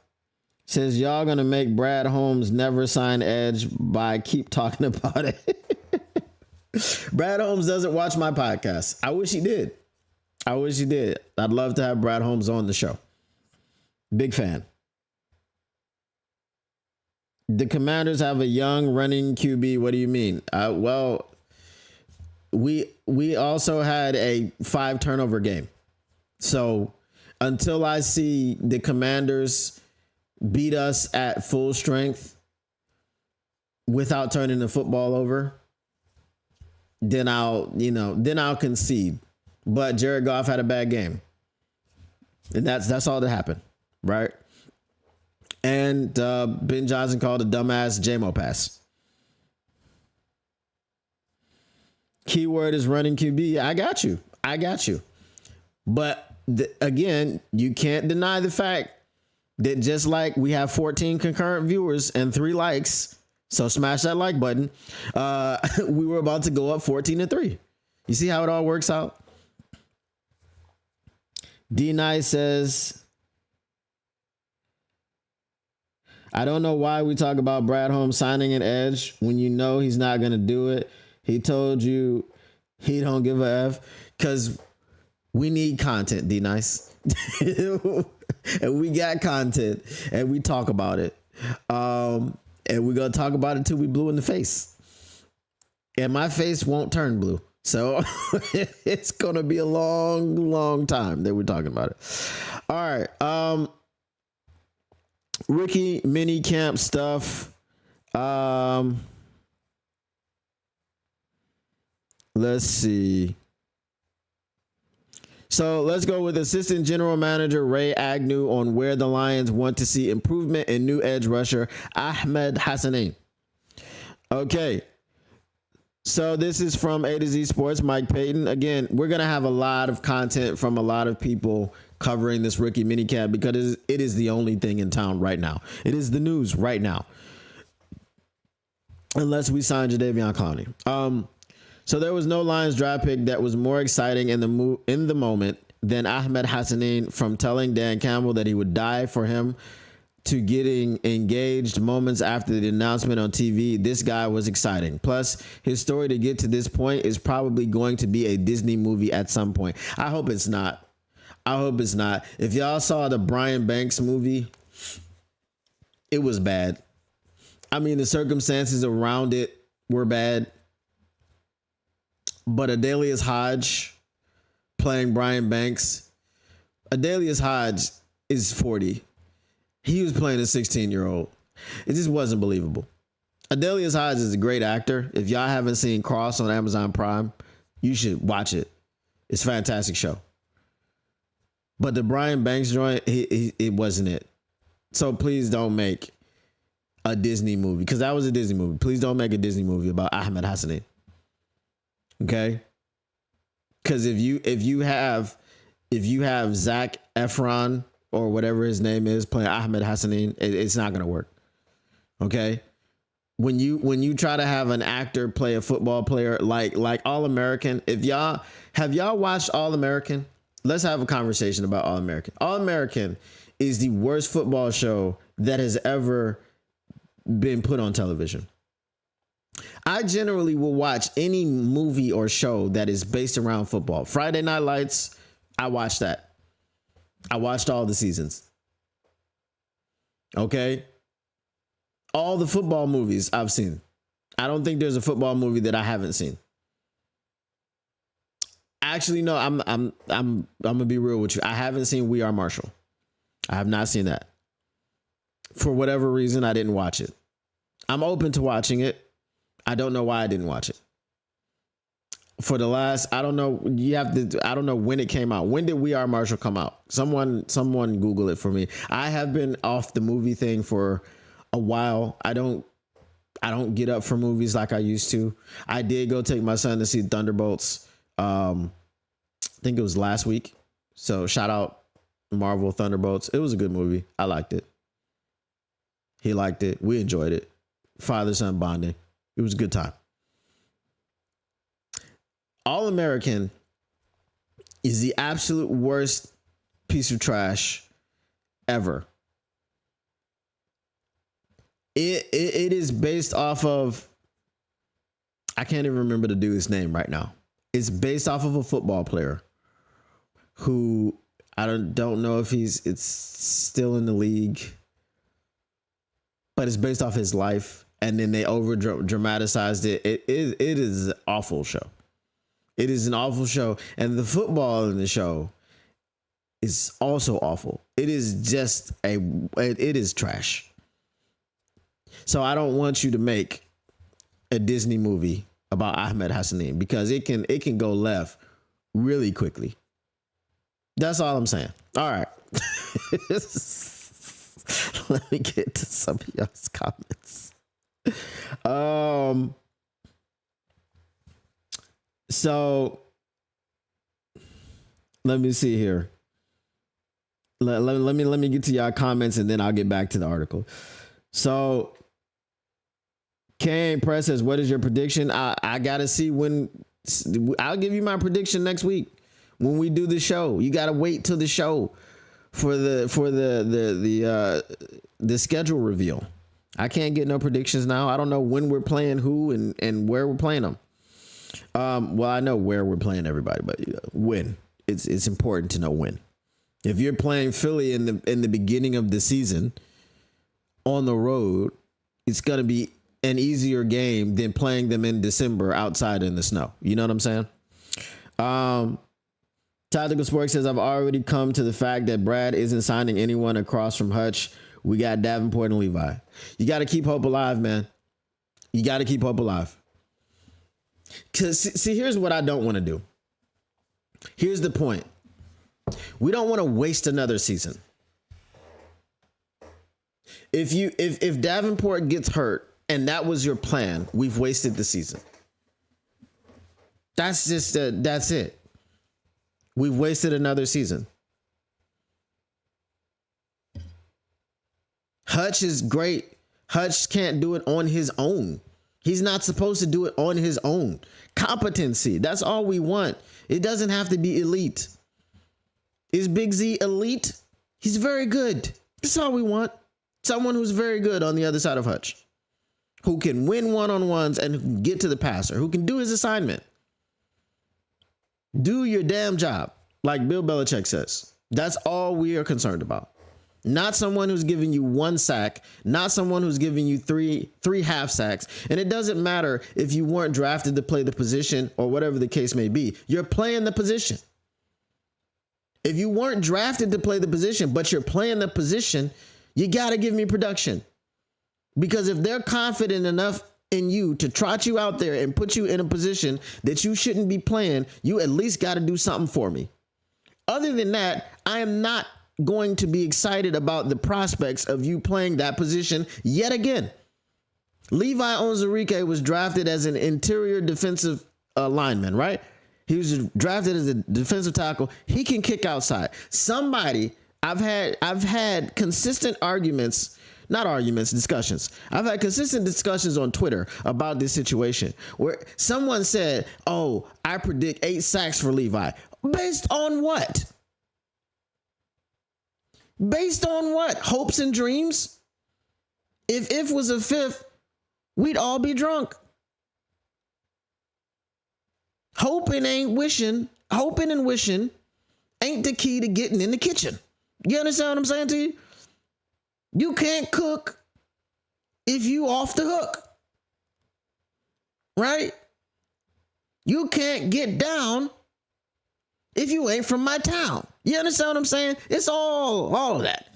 says y'all gonna make Brad Holmes never sign Edge by keep talking about it. Brad Holmes doesn't watch my podcast. I wish he did. I'd love to have Brad Holmes on the show. Big fan. The Commanders have a young running QB. What do you mean? Well, we also had a 5 turnover game. So until I see the Commanders beat us at full strength without turning the football over, then I'll concede. But Jared Goff had a bad game. And that's all that happened, right? And Ben Johnson called a dumbass JMO pass. Keyword is running QB. I got you. But again, you can't deny the fact that just like we have 14 concurrent viewers and 3 likes, so smash that like button, we were about to go up 14-3. You see how it all works out? D Nice says, I don't know why we talk about Brad Holmes signing an Edge when you know he's not going to do it. He told you he don't give a F, because we need content, D Nice. And we got content and we talk about it. And we're going to talk about it till we blue in the face. And my face won't turn blue. So it's going to be a long, long time that we're talking about it. All right. Ricky mini camp stuff. Let's see. So let's go with Assistant General Manager Ray Agnew on where the Lions want to see improvement in new edge rusher Ahmed Hassanein. Okay. So this is from A to Z Sports, Mike Payton. Again, we're going to have a lot of content from a lot of people covering this rookie minicamp because it is the only thing in town right now. It is the news right now. Unless we sign Jadeveon Clowney. So there was no Lions draft pick that was more exciting in the moment than Ahmed Hassanein, from telling Dan Campbell that he would die for him to getting engaged moments after the announcement on TV. This guy was exciting. Plus, his story to get to this point is probably going to be a Disney movie at some point. I hope it's not. If y'all saw the Brian Banks movie, it was bad. I mean, the circumstances around it were bad. But Adalius Hodge playing Brian Banks. Adalius Hodge is 40. He was playing a 16-year-old. It just wasn't believable. Adalius Hodge is a great actor. If y'all haven't seen Cross on Amazon Prime, you should watch it. It's a fantastic show. But the Brian Banks joint, it wasn't it. So please don't make a Disney movie, because that was a Disney movie. Please don't make a Disney movie about Ahmed Hassanein. Okay? Because if you have Zac Efron or whatever his name is playing Ahmed Hassanein, it's not gonna work. Okay? When you try to have an actor play a football player like All American, have y'all watched All American? let's have a conversation about All American. All American is the worst football show that has ever been put on television. I generally will watch any movie or show that is based around football. Friday Night Lights, I watched that. I watched all the seasons. Okay? All the football movies I've seen. I don't think there's a football movie that I haven't seen. Actually, no, I'm gonna be real with you. I haven't seen We Are Marshall. I have not seen that. For whatever reason, I didn't watch it. I'm open to watching it. I don't know why I didn't watch it. For the last, I don't know. I don't know when it came out. When did We Are Marshall come out? Someone Google it for me. I have been off the movie thing for a while. I don't get up for movies like I used to. I did go take my son to see Thunderbolts. I think it was last week. So shout out Marvel Thunderbolts. It was a good movie. I liked it. He liked it. We enjoyed it. Father-son bonding. It was a good time. All American is the absolute worst piece of trash ever. It is based off of, I can't even remember the dude's name right now. It's based off of a football player who I don't know if it's still in the league, but it's based off his life. And then they over dramatized it. It is an awful show. It is an awful show. And the football in the show is also awful. It is just it is trash. So I don't want you to make a Disney movie about Ahmed Hassanin because it can go left really quickly. That's all I'm saying. All right. Let me get to some of y'all's comments. So let me see here. Let me get to y'all comments and then I'll get back to the article. So Kane Press says, what is your prediction? I gotta see when. I'll give you my prediction next week when we do the show. You gotta wait till the show for the schedule reveal. I can't get no predictions now. I don't know when we're playing who and where we're playing them. Well, I know where we're playing everybody, but when. It's important to know when. If you're playing Philly in the beginning of the season on the road, it's gonna be an easier game than playing them in December outside in the snow. You know what I'm saying? Tactical Sports says, I've already come to the fact that Brad isn't signing anyone across from Hutch. We got Davenport and Levi. You got to keep hope alive, man. You got to keep hope alive. Because, see, here's what I don't want to do. Here's the point. We don't want to waste another season. If Davenport gets hurt and that was your plan, we've wasted the season. That's it. We've wasted another season. Hutch is great. Hutch can't do it on his own. He's not supposed to do it on his own. Competency. That's all we want. It doesn't have to be elite. Is Big Z elite? He's very good. That's all we want. Someone who's very good on the other side of Hutch. Who can win one-on-ones and who can get to the passer. Who can do his assignment. Do your damn job. Like Bill Belichick says. That's all we are concerned about. Not someone who's giving you one sack, not someone who's giving you three half sacks. And it doesn't matter if you weren't drafted to play the position or whatever the case may be. You're playing the position. If you weren't drafted to play the position, but you're playing the position, you got to give me production. Because if they're confident enough in you to trot you out there and put you in a position that you shouldn't be playing, you at least got to do something for me. Other than that, I am not going to be excited about the prospects of you playing that position yet again. Levi Onwuzurike was drafted as an interior defensive lineman, right? He was drafted as a defensive tackle. He can kick outside. I've had consistent discussions. I've had consistent discussions on Twitter about this situation where someone said, oh, I predict 8 sacks for Levi. Based on what? Based on what? Hopes and dreams? If was a fifth, we'd all be drunk. Hoping ain't wishing. Hoping and wishing ain't the key to getting in the kitchen. You understand what I'm saying to you? You can't cook if you off the hook. Right? You can't get down if you ain't from my town. You understand what I'm saying? It's all of that.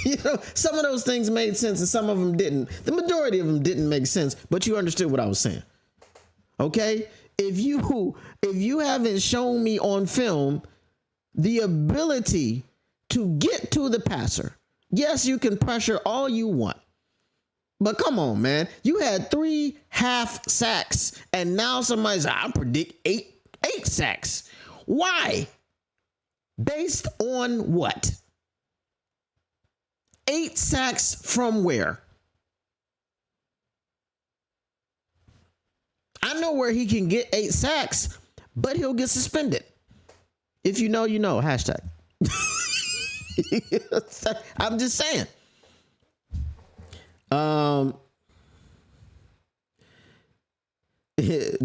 You know, some of those things made sense and some of them didn't. The majority of them didn't make sense, but you understood what I was saying. Okay? If you haven't shown me on film the ability to get to the passer, yes, you can pressure all you want. But come on, man. You had 3 half sacks, and now somebody's like, I predict eight sacks. Why? Based on what? 8 sacks from where? I know where he can get 8 sacks, but he'll get suspended. If you know, you know. Hashtag. I'm just saying.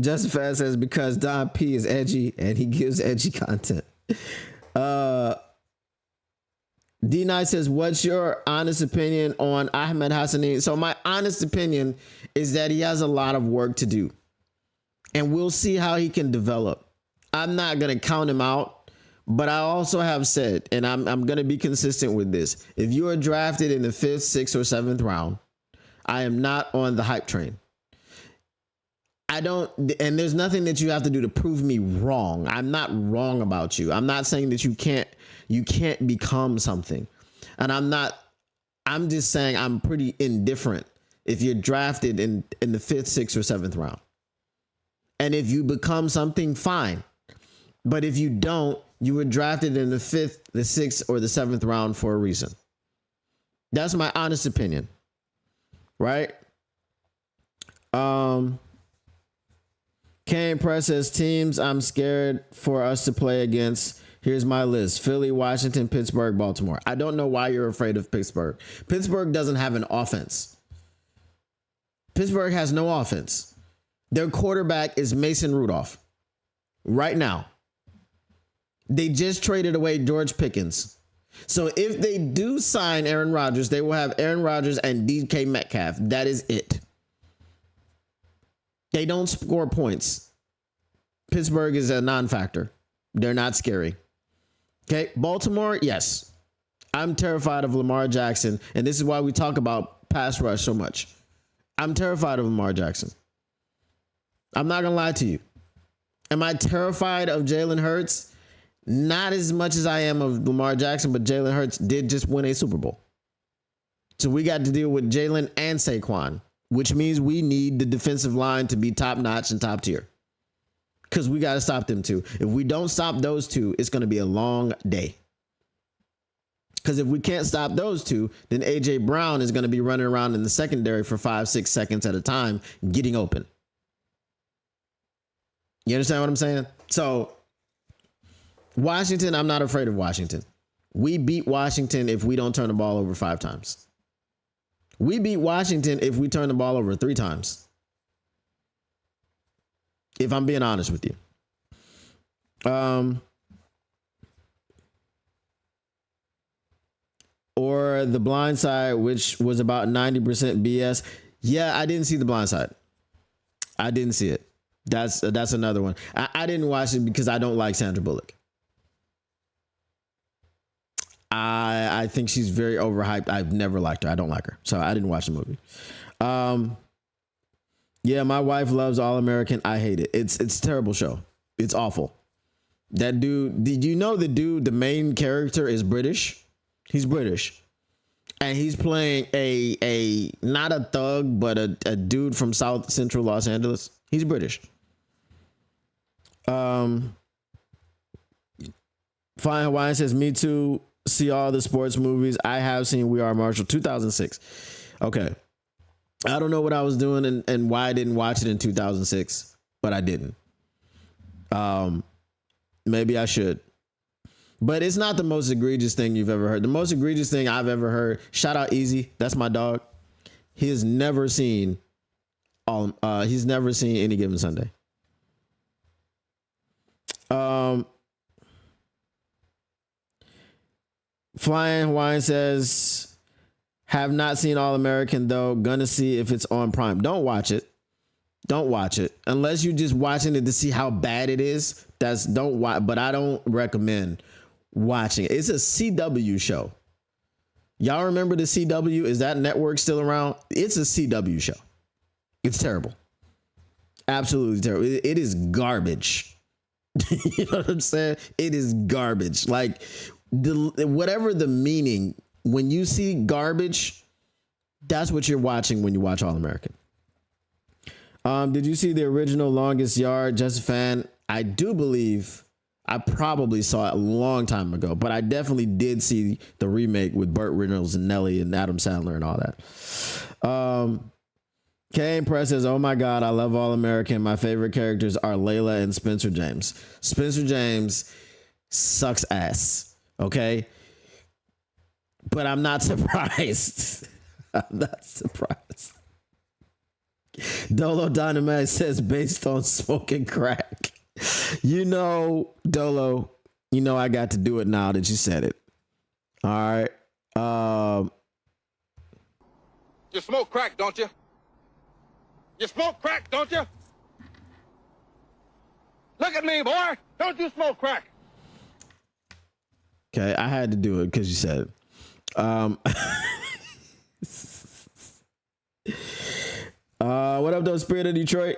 Justify says because Don P is edgy and he gives edgy content. D Night says, what's your honest opinion on Ahmed Hassani? So my honest opinion is that he has a lot of work to do, and we'll see how he can develop. I'm not going to count him out, but I also have said, and I'm going to be consistent with this. If you are drafted in the 5th, 6th, or 7th round, I am not on the hype train. I don't, and there's nothing that you have to do to prove me wrong. I'm not wrong about you. I'm not saying that you can't become something. And I'm just saying I'm pretty indifferent if you're drafted in the 5th, 6th, or 7th round. And if you become something, fine. But if you don't, you were drafted in the 5th, the 6th, or the 7th round for a reason. That's my honest opinion. Right? Kane Press says teams I'm scared for us to play against. Here's my list: Philly, Washington, Pittsburgh, Baltimore. I don't know why you're afraid of Pittsburgh. Pittsburgh doesn't have an offense. Pittsburgh has no offense. Their quarterback is Mason Rudolph. Right now. They just traded away George Pickens. So if they do sign Aaron Rodgers, they will have Aaron Rodgers and DK Metcalf. That is it. They don't score points. Pittsburgh is a non-factor. They're not scary. Okay, Baltimore, yes. I'm terrified of Lamar Jackson, and this is why we talk about pass rush so much. I'm terrified of Lamar Jackson. I'm not going to lie to you. Am I terrified of Jalen Hurts? Not as much as I am of Lamar Jackson, but Jalen Hurts did just win a Super Bowl. So we got to deal with Jalen and Saquon, which means we need the defensive line to be top notch and top tier, because we got to stop them too. If we don't stop those two, it's going to be a long day. Because if we can't stop those two, then A.J. Brown is going to be running around in the secondary for 5-6 seconds at a time, getting open. You understand what I'm saying? So Washington, I'm not afraid of Washington. We beat Washington if we don't turn the ball over 5 times. We beat Washington if we turn the ball over 3 times. If I'm being honest with you. Or The Blind Side, which was about 90% BS. Yeah, I didn't see The Blind Side. I didn't see it. That's another one. I didn't watch it because I don't like Sandra Bullock. I think she's very overhyped. I've never liked her. I don't like her. So I didn't watch the movie. Yeah, my wife loves All American. I hate it. It's a terrible show. It's awful. That dude, did you know the main character is British? He's British. And he's playing a not a thug, but a dude from South Central Los Angeles. He's British. Fine Hawaiian says, me too. See all the sports movies. I have seen We Are Marshall 2006. Okay. I don't know what I was doing and why I didn't watch it in 2006, but I didn't. Maybe I should. But it's not the most egregious thing you've ever heard. The most egregious thing I've ever heard, shout out Easy, that's my dog. He has never seen he's never seen Any Given Sunday. Flying Hawaiian says, have not seen All American though. Gonna see if it's on Prime. Don't watch it. Don't watch it unless you're just watching it to see how bad it is. Don't watch. But I don't recommend watching it. It's a CW show. Y'all remember the CW? Is that network still around? It's a CW show. It's terrible. Absolutely terrible. It is garbage. You know what I'm saying? It is garbage. Like whatever the meaning, when you see garbage, that's what you're watching when you watch All American. Did you see the original Longest Yard? Just a fan. I do believe I probably saw it a long time ago, but I definitely did see the remake with Burt Reynolds and Nelly and Adam Sandler and all that. Kane Press says, oh my God, I love All American. My favorite characters are Layla and Spencer James. Spencer James sucks ass. Okay. But I'm not surprised. I'm not surprised. Dolo Dynamite says, based on smoking crack. You know, Dolo, you know I got to do it now that you said it. All right. You smoke crack, don't you? You smoke crack, don't you? Look at me, boy. Don't you smoke crack? Okay, I had to do it because you said it. What up, though, Spirit of Detroit?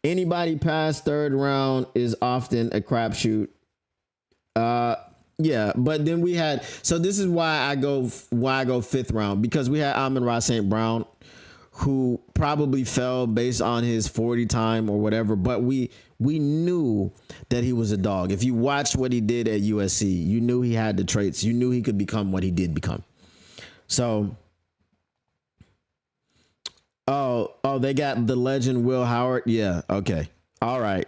Anybody past third round is often a crapshoot. Yeah, but then we had, so this is why I go fifth round, because we had Amon-Ra St. Brown, who probably fell based on his 40 time or whatever, but we knew that he was a dog. If you watched what he did at USC, you knew he had the traits. You knew he could become what he did become. So, oh, they got the legend Will Howard. Yeah, okay. All right.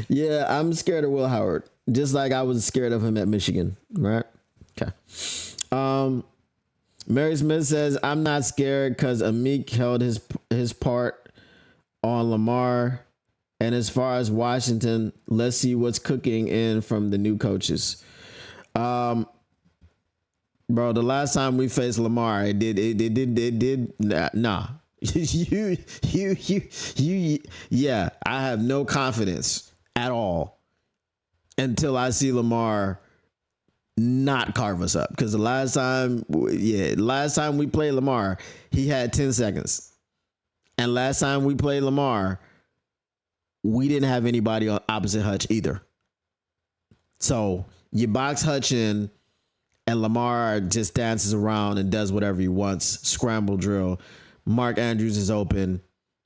Yeah, I'm scared of Will Howard, just like I was scared of him at Michigan, right? Okay. Mary Smith says, I'm not scared because Amik held his part on Lamar. And as far as Washington, let's see what's cooking in from the new coaches. Bro, the last time we faced Lamar, it did nah. Yeah, I have no confidence at all until I see Lamar not carve us up. Because the last time we played Lamar, he had 10 seconds. And last time we played Lamar, we didn't have anybody on opposite Hutch either. So you box Hutch in, and Lamar just dances around and does whatever he wants. Scramble drill. Mark Andrews is open.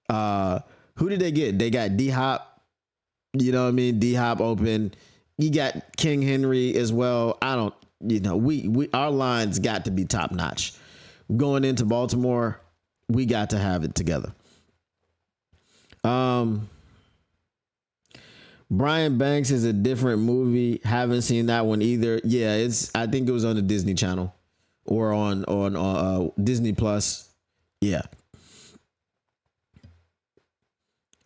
Who did they get? They got D-Hop. You know what I mean? D-Hop open. You got King Henry as well. We our lines got to be top notch. Going into Baltimore, we got to have it together. Brian Banks is a different movie. Haven't seen that one either. Yeah, I think it was on the Disney Channel or on Disney Plus. Yeah.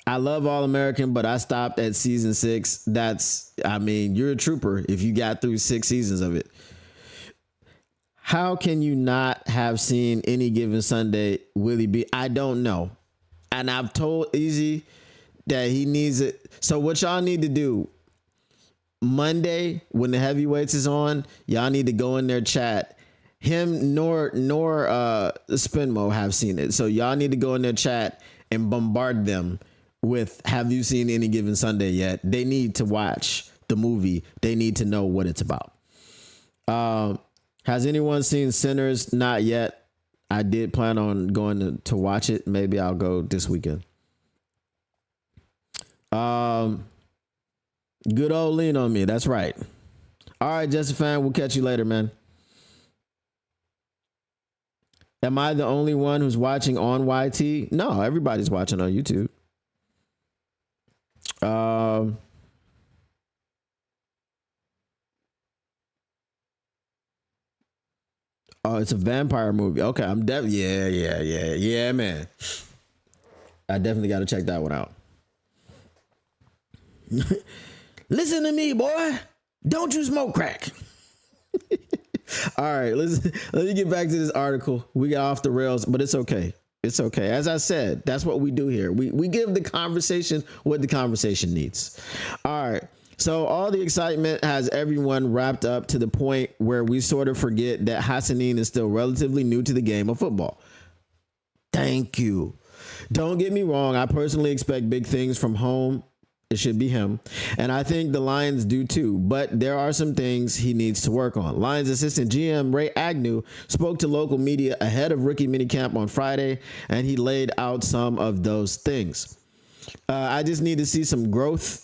I love All American, but I stopped at season 6. You're a trooper if you got through 6 seasons of it. How can you not have seen Any Given Sunday, Willie B? I don't know. And I've told Easy that he needs it. So what y'all need to do, Monday when the heavyweights is on, y'all need to go in their chat. Him nor Spinmo have seen it. So y'all need to go in their chat and bombard them with, have you seen Any Given Sunday yet? They need to watch the movie. They need to know what it's about. Has anyone seen Sinners? Not yet. I did plan on going to watch it. Maybe I'll go this weekend. Good old Lean on Me. That's right. All right, Just a Fan. We'll catch you later, man. Am I the only one who's watching on YT? No, everybody's watching on YouTube. Oh, it's a vampire movie. Okay, I'm definitely yeah, man. I definitely got to check that one out. Listen to me, boy. Don't you smoke crack. All right, let me get back to this article. We got off the rails, but it's okay. It's okay. As I said, that's what we do here. We give the conversation what the conversation needs. All right. So all the excitement has everyone wrapped up to the point where we sort of forget that Hassanin is still relatively new to the game of football. Thank you. Don't get me wrong. I personally expect big things from home. It should be him. And I think the Lions do too. But there are some things he needs to work on. Lions assistant GM Ray Agnew spoke to local media ahead of rookie minicamp on Friday, and he laid out some of those things. I just need to see some growth.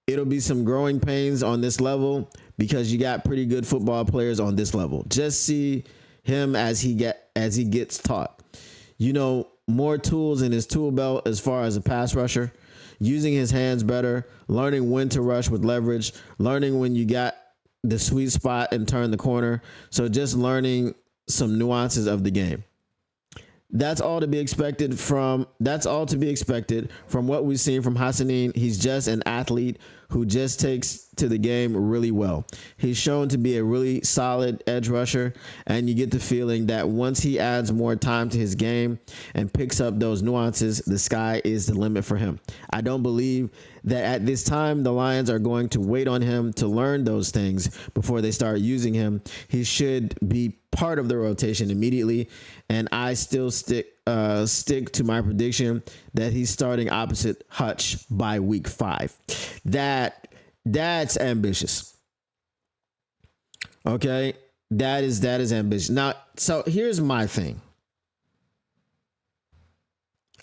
It'll be some growing pains on this level because you got pretty good football players on this level. Just see him as he gets taught. You know, more tools in his tool belt as far as a pass rusher. Using his hands better, learning when to rush with leverage, learning when you got the sweet spot and turn the corner. So just learning some nuances of the game. That's all to be expected from what we've seen from Hassanin. He's just an athlete who just takes to the game really well. He's shown to be a really solid edge rusher, and you get the feeling that once he adds more time to his game and picks up those nuances, the sky is the limit for him. I don't believe that at this time the Lions are going to wait on him to learn those things before they start using him. He should be part of the rotation immediately, and I still stick to my prediction that he's starting opposite Hutch by week 5. That's ambitious. Okay, that is ambitious. Now, so here's my thing.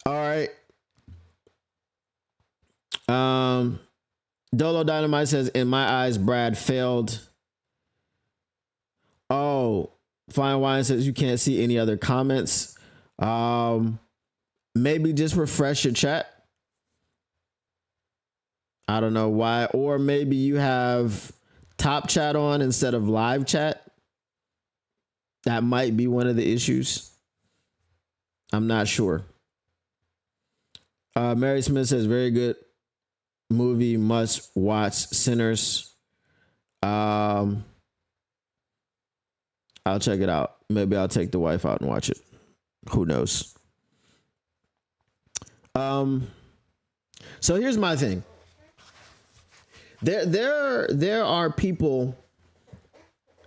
All right. Dolo Dynamite says, in my eyes, Brad failed. Oh, Fine Wine says you can't see any other comments. Maybe just refresh your chat. I don't know why. Or maybe you have top chat on instead of live chat. That might be one of the issues. I'm not sure. Mary Smith says, very good movie, must watch. Sinners. I'll check it out. Maybe I'll take the wife out and watch it. Who knows? So here's my thing. There are people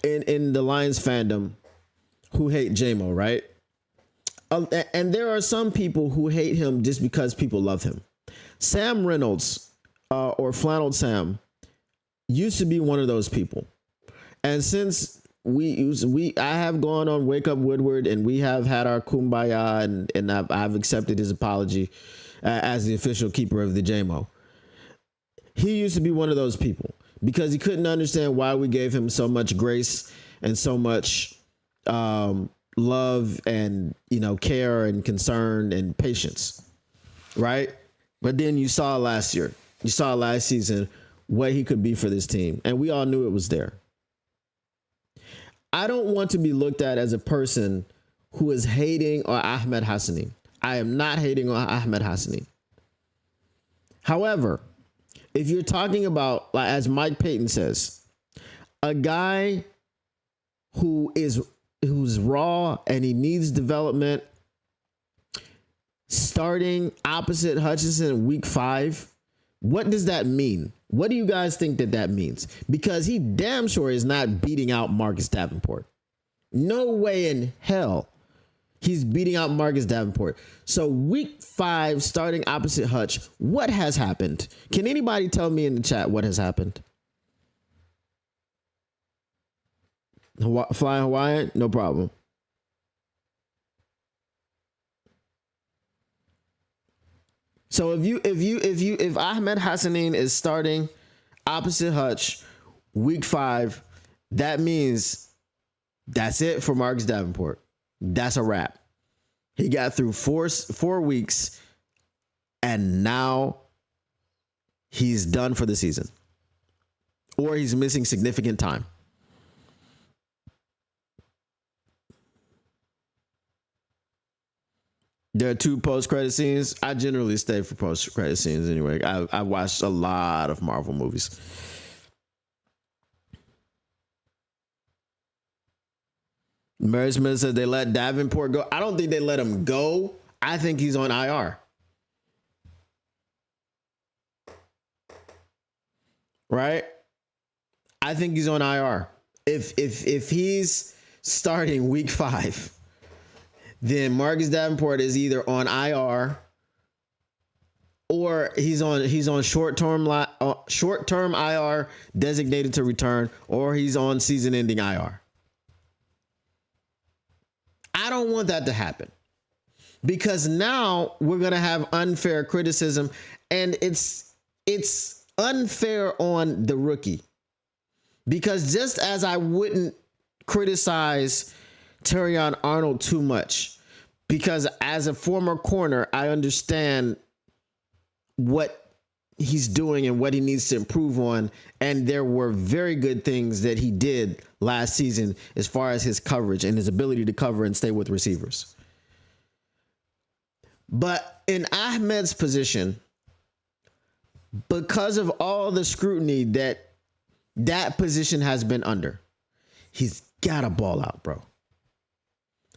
in the Lions fandom who hate J-Mo, right? And there are some people who hate him just because people love him. Sam Reynolds, or Flannel Sam, used to be one of those people. And since I have gone on Wake Up Woodward and we have had our kumbaya and I've accepted his apology as the official keeper of the JMO. He used to be one of those people because he couldn't understand why we gave him so much grace and so much love and, care and concern and patience. Right. But then you saw last season what he could be for this team. And we all knew it was there. I don't want to be looked at as a person who is hating on Ahmed Hassanin. I am not hating on Ahmed Hassanin. However, if you're talking about, as Mike Payton says, a guy who's raw and he needs development, starting opposite Hutchinson week 5, what does that mean? What do you guys think that means? Because he damn sure is not beating out Marcus Davenport. No way in hell he's beating out Marcus Davenport. So week 5, starting opposite Hutch, what has happened? Can anybody tell me in the chat what has happened? Flying Hawaiian? No problem. So if Ahmed Hassanin is starting opposite Hutch week 5, that means that's it for Marcus Davenport. That's a wrap. He got through 4 weeks, and now he's done for the season, or he's missing significant time. There are 2 post-credit scenes. I generally stay for post-credit scenes anyway. I watched a lot of Marvel movies. Mary Smith said they let Davenport go. I don't think they let him go. I think he's on IR. Right? I think he's on IR. If he's starting week 5, then Marcus Davenport is either on IR or he's on short-term IR designated to return, or he's on season-ending IR. I don't want that to happen, because now we're going to have unfair criticism, and it's unfair on the rookie, because just as I wouldn't criticize Terrion Arnold too much, because as a former corner, I understand what he's doing and what he needs to improve on. And there were very good things that he did last season as far as his coverage and his ability to cover and stay with receivers. But in Ahmed's position, because of all the scrutiny that position has been under, he's got to ball out, bro.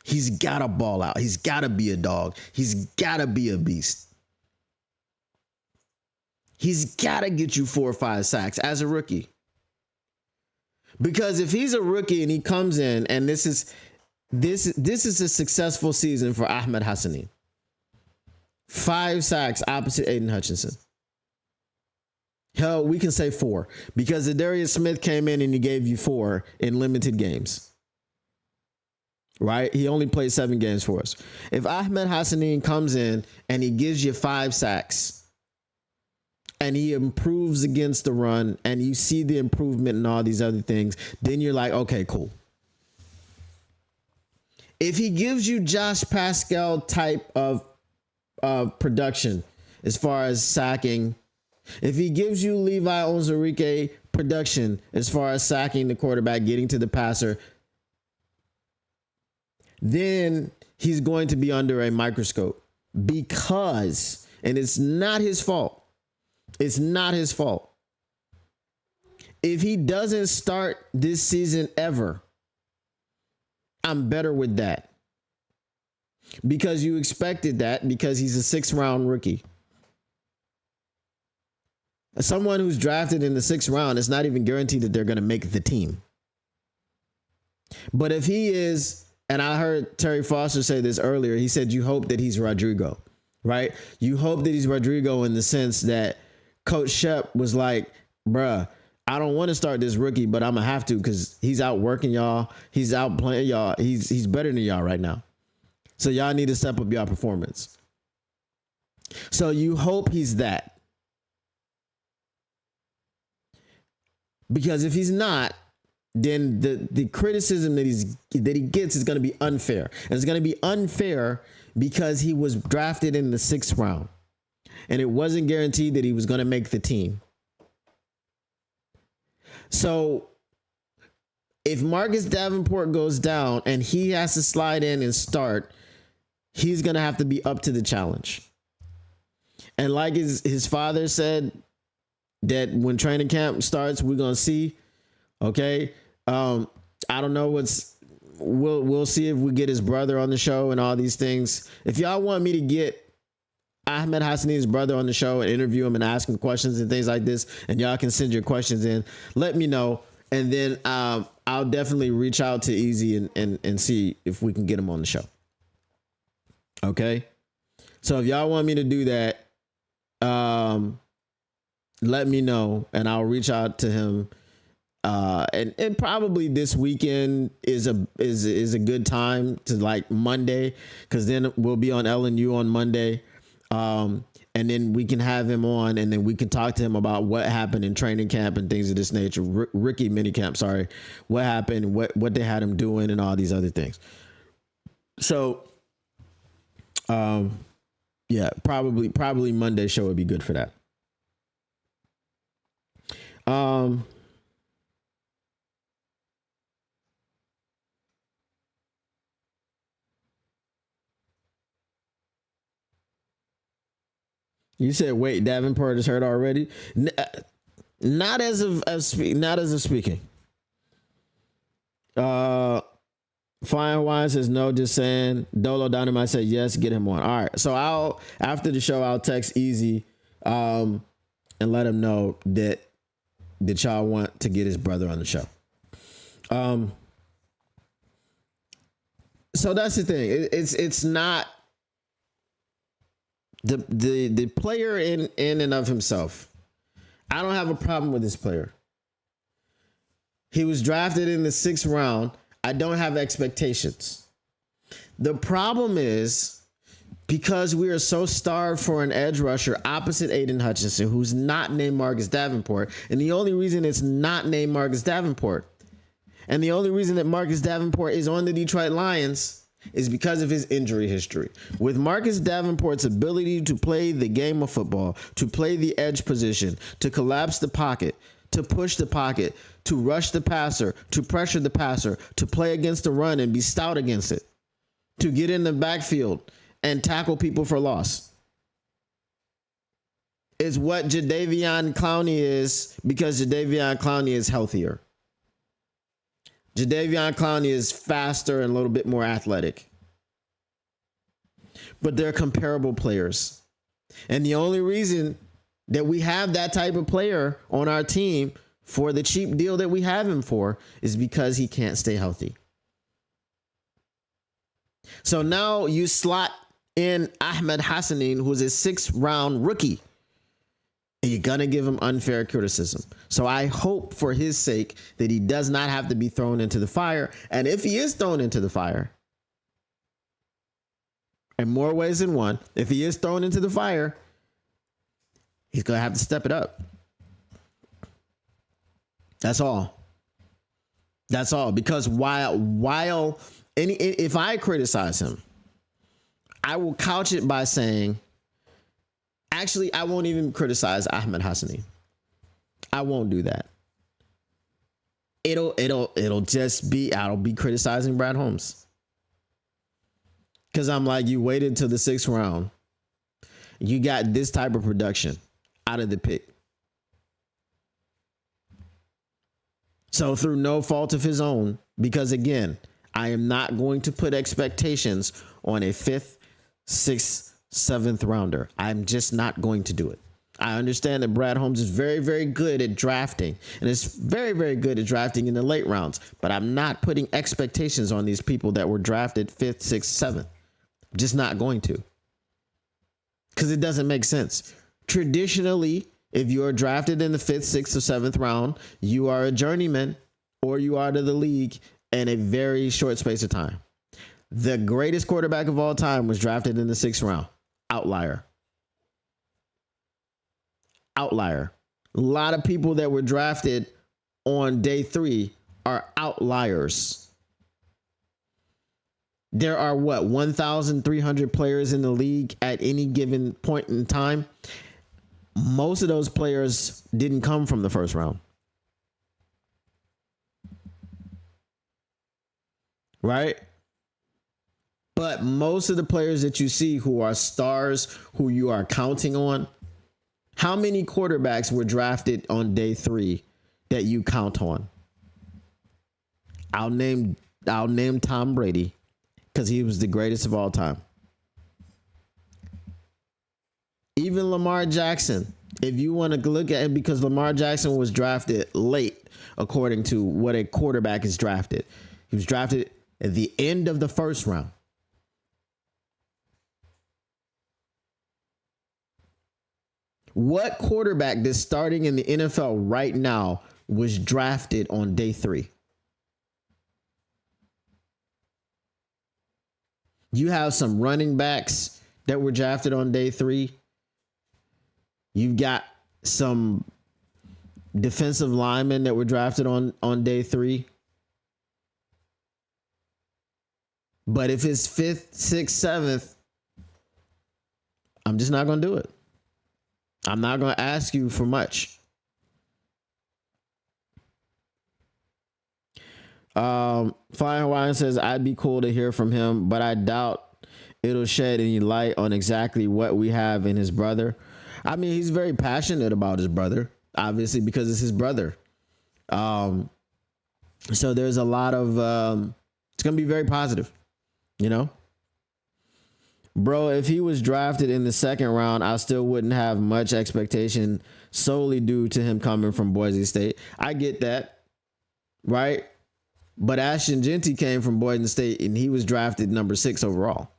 He's got to ball out. He's got to be a dog. He's got to be a beast. He's got to get you 4 or 5 sacks as a rookie. Because if he's a rookie and he comes in, and this is a successful season for Ahmed Hassanin. 5 sacks opposite Aiden Hutchinson. Hell, we can say 4, because Darius Smith came in and he gave you 4 in limited games. Right? He only played 7 games for us. If Ahmed Hassanin comes in and he gives you 5 sacks, and he improves against the run, and you see the improvement in all these other things, then you're like, okay, cool. If he gives you Josh Pascal type of production as far as sacking, if he gives you Levi Onwuzurike production as far as sacking the quarterback, getting to the passer, then he's going to be under a microscope, because, and it's not his fault. It's not his fault. If he doesn't start this season ever, I'm better with that, because you expected that, because he's a 6th round rookie. Someone who's drafted in the 6th round, it's not even guaranteed that they're going to make the team. But if he is, and I heard Terry Foster say this earlier, he said you hope that he's Rodrigo, right? You hope that he's Rodrigo in the sense that Coach Shep was like, bruh, I don't want to start this rookie, but I'm going to have to, because he's out working y'all. He's out playing y'all. He's better than y'all right now. So y'all need to step up y'all performance. So you hope he's that. Because if he's not, then the criticism that he gets is going to be unfair. And it's going to be unfair because he was drafted in the 6th round. And it wasn't guaranteed that he was going to make the team. So if Marcus Davenport goes down and he has to slide in and start, he's going to have to be up to the challenge. And like his father said, that when training camp starts, we're going to see. Okay. I don't know we'll see if we get his brother on the show and all these things. If y'all want me to get Ahmed Hassanin's brother on the show and interview him and ask him questions and things like this, and y'all can send your questions in, let me know. And then I'll definitely reach out to Easy and see if we can get him on the show. Okay. So if y'all want me to do that, let me know and I'll reach out to him. And probably this weekend is a good time to, like, Monday, because then we'll be on LNU on Monday. And then we can have him on, and then we can talk to him about what happened in training camp and things of this nature. Rookie minicamp, sorry. What happened, what they had him doing, and all these other things. So Yeah, probably Monday show would be good for that. You said wait, Davenport is hurt already? Not as of speaking. Fine Wine says no, just saying. Dolo Dynamite said yes, get him on. All right. So after the show, I'll text Easy and let him know that y'all want to get his brother on the show. So that's the thing. It's not the player in and of himself. I don't have a problem with this player. He was drafted in the 6th round. I don't have expectations. The problem is because we are so starved for an edge rusher opposite Aiden Hutchinson, who's not named Marcus Davenport. And the only reason it's not named Marcus Davenport, and the only reason that Marcus Davenport is on the Detroit Lions is because of his injury history. With Marcus Davenport's ability to play the game of football, to play the edge position, to collapse the pocket, to push the pocket, to rush the passer, to pressure the passer, to play against the run and be stout against it, to get in the backfield and tackle people for loss, is what Jadeveon Clowney is, because Jadeveon Clowney is healthier. Jadeveon Clowney is faster and a little bit more athletic. But they're comparable players. And the only reason that we have that type of player on our team for the cheap deal that we have him for is because he can't stay healthy. So now you slot in Ahmed Hassanin, who's a 6th round rookie. And you're going to give him unfair criticism. So I hope for his sake that he does not have to be thrown into the fire. And if he is thrown into the fire, in more ways than one, if he is thrown into the fire, he's going to have to step it up. That's all. That's all. Because while if I criticize him, I will couch it by saying, actually, I won't even criticize Ahmed Hassani. I won't do that. It'll just be, I'll be criticizing Brad Holmes. Because I'm like, you waited till the 6th round. You got this type of production out of the pick. So through no fault of his own, because again, I am not going to put expectations on a 5th, 6th, 7th rounder. I'm just not going to do it. I understand that Brad Holmes is very, very good at drafting, and is very, very good at drafting in the late rounds, but I'm not putting expectations on these people that were drafted 5th, 6th, 7th. I'm just not going to, because it doesn't make sense. Traditionally, if you are drafted in the 5th, 6th, or 7th round, you are a journeyman, or you are to the league in a very short space of time. The greatest quarterback of all time was drafted in the 6th round. Outlier. A lot of people that were drafted on day 3 are outliers. There are 1,300 players in the league at any given point in time. Most of those players didn't come from the 1st round. Right? But most of the players that you see who are stars, who you are counting on, how many quarterbacks were drafted on day 3 that you count on? I'll name Tom Brady, because he was the greatest of all time. Even Lamar Jackson, if you want to look at it, because Lamar Jackson was drafted late, according to what a quarterback is drafted. He was drafted at the end of the 1st round. What quarterback that's starting in the NFL right now was drafted on day 3? You have some running backs that were drafted on day 3. You've got some defensive linemen that were drafted on day 3. But if it's 5th, 6th, 7th, I'm just not going to do it. I'm not going to ask you for much. Flying Hawaiian says, I'd be cool to hear from him, but I doubt it'll shed any light on exactly what we have in his brother. I mean, he's very passionate about his brother, obviously, because it's his brother. So there's a lot of, it's going to be very positive, you know? Bro, if he was drafted in the second round, I still wouldn't have much expectation solely due to him coming from Boise State. I get that, right? But Ashton Jeanty came from Boise State and he was drafted number 6 overall.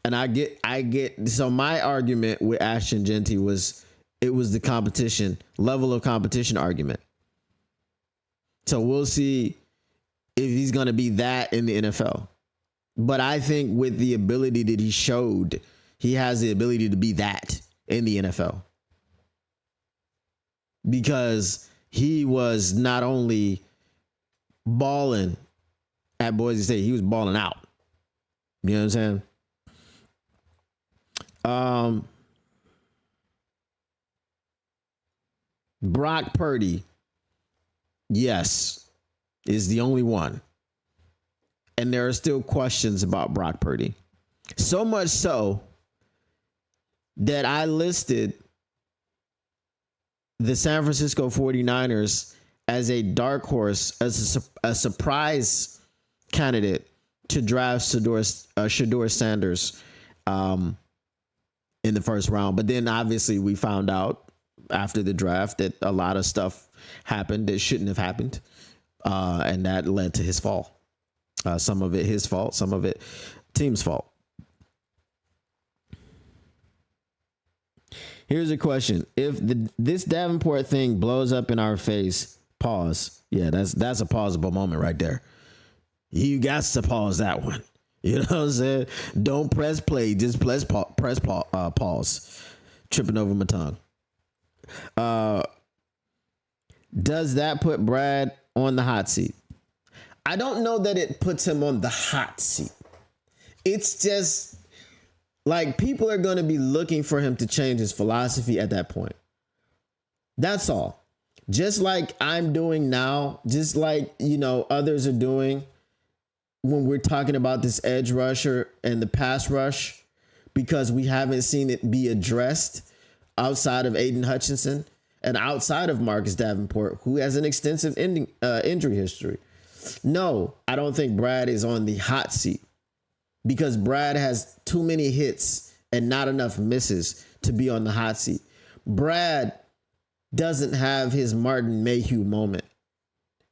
And I get, so my argument with Ashton Jeanty was, it was the competition, level of competition argument. So we'll see if he's going to be that in the NFL. But I think with the ability that he showed, he has the ability to be that in the NFL. Because he was not only balling at Boise State, he was balling out. You know what I'm saying? Brock Purdy, yes, is the only one. And there are still questions about Brock Purdy. So much so that I listed the San Francisco 49ers as a dark horse, as a surprise candidate to draft Shedeur Sanders in the first round. But then obviously we found out after the draft that a lot of stuff happened that shouldn't have happened. And that led to his fall. Some of it his fault, some of it team's fault. Here's a question. If this Davenport thing blows up in our face, pause. Yeah, that's a pausable moment right there. You got to pause that one. You know what I'm saying? Don't press play, just press pause. Tripping over my tongue. Does that put Brad on the hot seat? I don't know that it puts him on the hot seat. It's just like people are going to be looking for him to change his philosophy at that point. That's all. Just like I'm doing now, just like, you know, others are doing when we're talking about this edge rusher and the pass rush, because we haven't seen it be addressed outside of Aiden Hutchinson and outside of Marcus Davenport, who has an extensive injury history. No, I don't think Brad is on the hot seat because Brad has too many hits and not enough misses to be on the hot seat. Brad doesn't have his Martin Mayhew moment.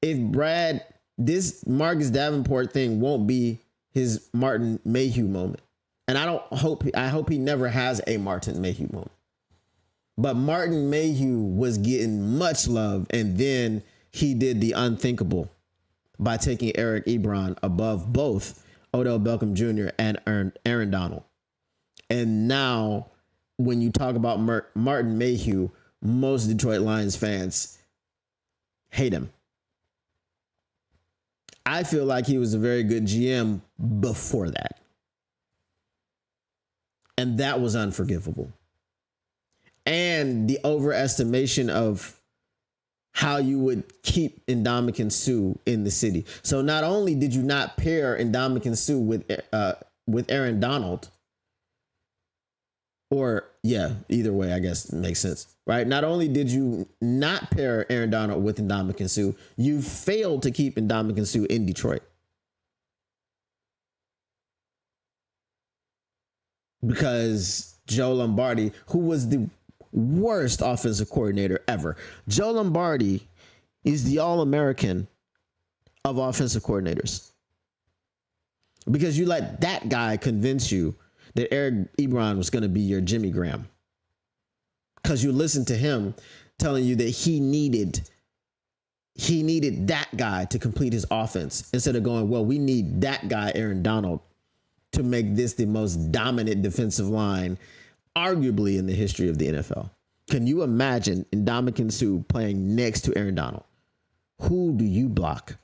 If Brad, this Marcus Davenport thing won't be his Martin Mayhew moment. And I hope he never has a Martin Mayhew moment. But Martin Mayhew was getting much love, and then he did the unthinkable by taking Eric Ebron above both Odell Beckham Jr. and Aaron Donald. And now when you talk about Martin Mayhew, most Detroit Lions fans hate him. I feel like he was a very good GM before that. And that was unforgivable. And the overestimation of how you would keep Ndamukong Suh in the city. So not only did you not pair Ndamukong Suh with Aaron Donald, or yeah, either way, I guess it makes sense, right? Not only did you not pair Aaron Donald with Ndamukong Suh, you failed to keep Ndamukong Suh in Detroit. Because Joe Lombardi, who was the worst offensive coordinator ever. Joe Lombardi is the All-American of offensive coordinators. Because you let that guy convince you that Eric Ebron was going to be your Jimmy Graham. Because you listened to him telling you that he needed that guy to complete his offense, instead of going, well, we need that guy, Aaron Donald, to make this the most dominant defensive line arguably in the history of the NFL. Can you imagine Ndamukong Suh playing next to Aaron Donald? Who do you block?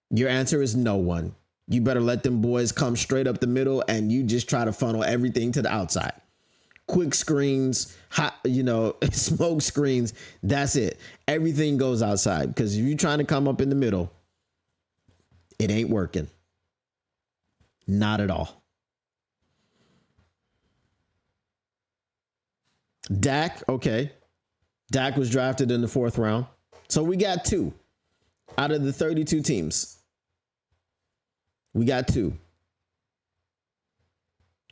Your answer is no one. You better let them boys come straight up the middle and you just try to funnel everything to the outside. Quick screens, hot, smoke screens. That's it. Everything goes outside because if you're trying to come up in the middle, it ain't working. Not at all. Dak, okay. Dak was drafted in the 4th round. So we got 2 out of the 32 teams. We got 2.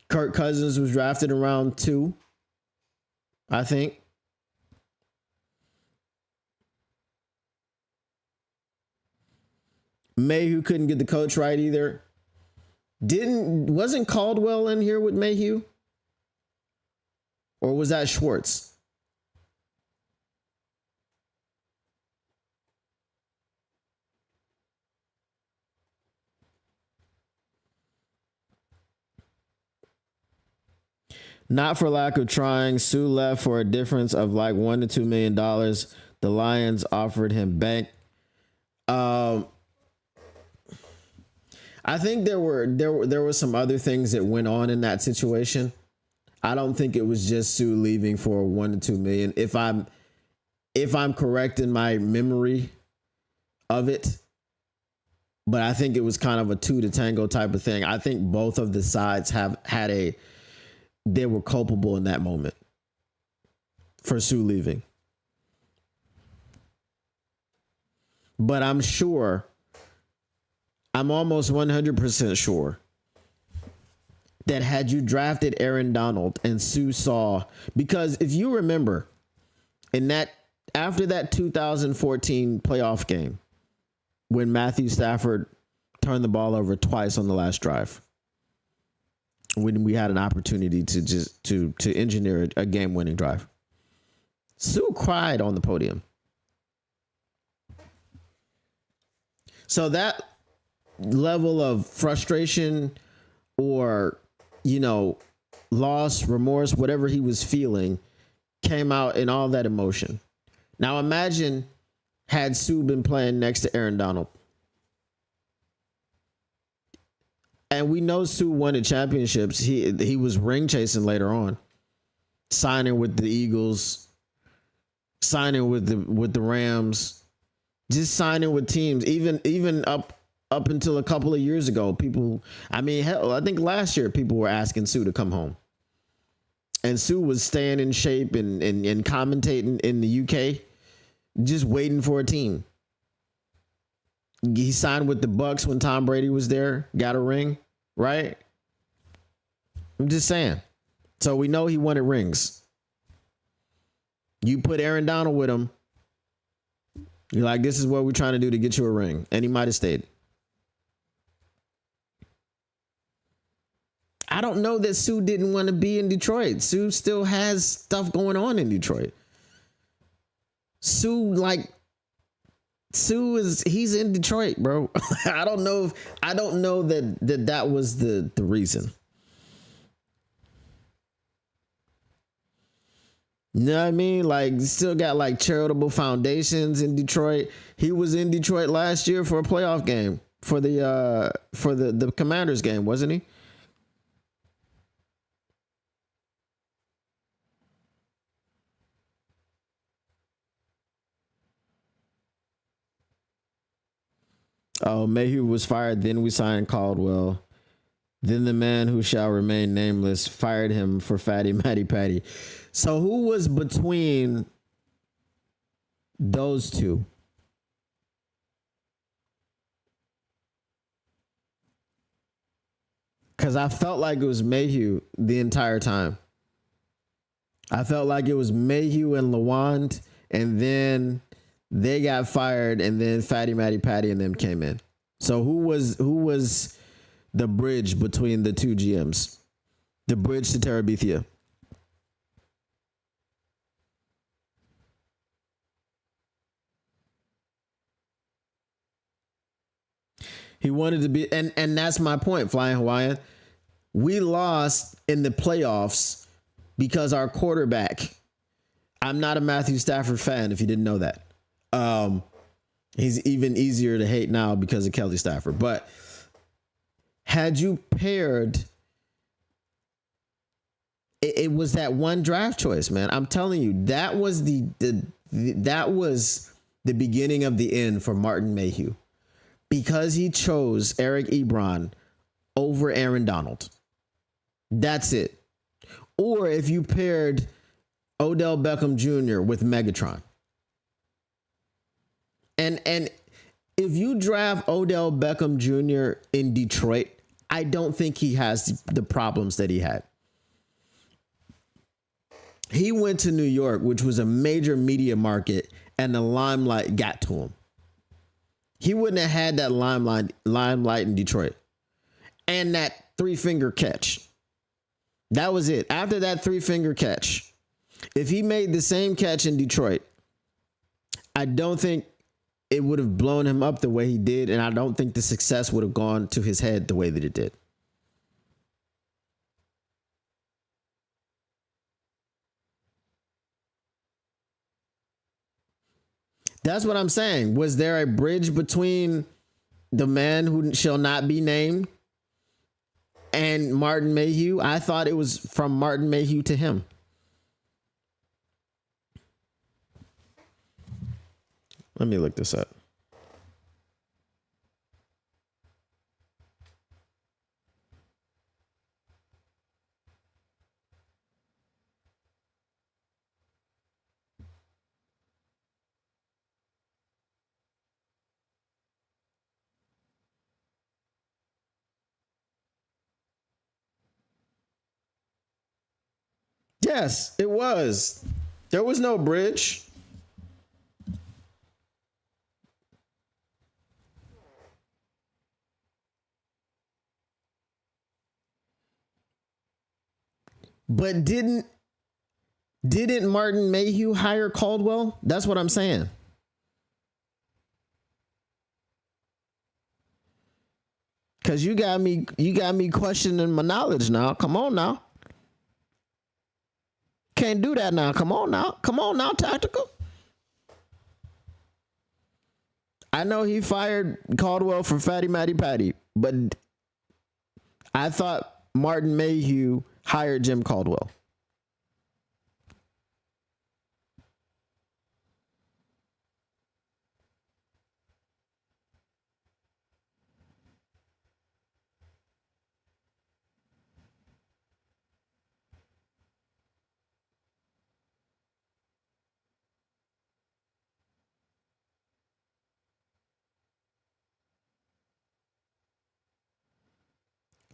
Kirk Cousins was drafted in round 2, I think. Mayhew couldn't get the coach right either. Wasn't Caldwell in here with Mayhew? Or was that Schwartz? Not for lack of trying, Sue left for a difference of like $1 to $2 million. The Lions offered him bank. I think there were some other things that went on in that situation. I don't think it was just Sue leaving for $1 to $2 million. If I'm correct in my memory of it, but I think it was kind of a 2 to tango type of thing. I think both of the sides they were culpable in that moment for Sue leaving. But I'm almost 100% sure that had you drafted Aaron Donald and Sue saw, because if you remember after that 2014 playoff game, when Matthew Stafford turned the ball over twice on the last drive, when we had an opportunity to engineer a game-winning drive, Sue cried on the podium. So that level of frustration or, loss, remorse, whatever he was feeling, came out in all that emotion. Now imagine had Sue been playing next to Aaron Donald. And we know Sue won championships. He was ring chasing later on, signing with the Eagles, signing with the Rams, just signing with teams. Even up until a couple of years ago, I think last year people were asking Sue to come home, and Sue was staying in shape and commentating in the UK, just waiting for a team. He signed with the Bucks when Tom Brady was there, got a ring, right? I'm just saying. So we know he wanted rings. You put Aaron Donald with him, you're like, this is what we're trying to do to get you a ring. And he might have stayed. I don't know that Sue didn't want to be in Detroit. Sue still has stuff going on in Detroit. He's in Detroit, bro. I don't know that was the reason. You know what I mean? Like, still got like charitable foundations in Detroit. He was in Detroit last year for a playoff game for the Commanders game, wasn't he? Oh, Mayhew was fired. Then we signed Caldwell. Then the man who shall remain nameless fired him for Fatty Matty Patty. So who was between those two? Because I felt like it was Mayhew the entire time. I felt like it was Mayhew and Lawand, and then they got fired, and then Fatty Matty Patty and them came in. So who was the bridge between the two GMs? The bridge to Terabithia. He wanted to be, and that's my point, Flying Hawaiian. We lost in the playoffs because our quarterback. I'm not a Matthew Stafford fan, if you didn't know that. He's even easier to hate now because of Kelly Stafford. But Had you paired, it was that one draft choice, man. I'm telling you, that was that was the beginning of the end for Martin Mayhew, because he chose Eric Ebron over Aaron Donald. That's it. Or if you paired Odell Beckham Jr. with Megatron. And if you draft Odell Beckham Jr. in Detroit, I don't think he has the problems that he had. He went to New York, which was a major media market, and the limelight got to him. He wouldn't have had that limelight in Detroit. And that 3-finger catch. That was it. After that 3-finger catch, if he made the same catch in Detroit, I don't think it would have blown him up the way he did, and I don't think the success would have gone to his head the way that it did. That's what I'm saying. Was there a bridge between the man who shall not be named and Martin Mayhew? I thought it was from Martin Mayhew to him. Let me look this up. Yes, it was. There was no bridge. But didn't Martin Mayhew hire Caldwell? That's what I'm saying. Cause you got me questioning my knowledge now. Come on now. Can't do that now. Come on now, Tactical. I know he fired Caldwell for Fatty Matty Patty, but I thought Martin Mayhew hired Jim Caldwell.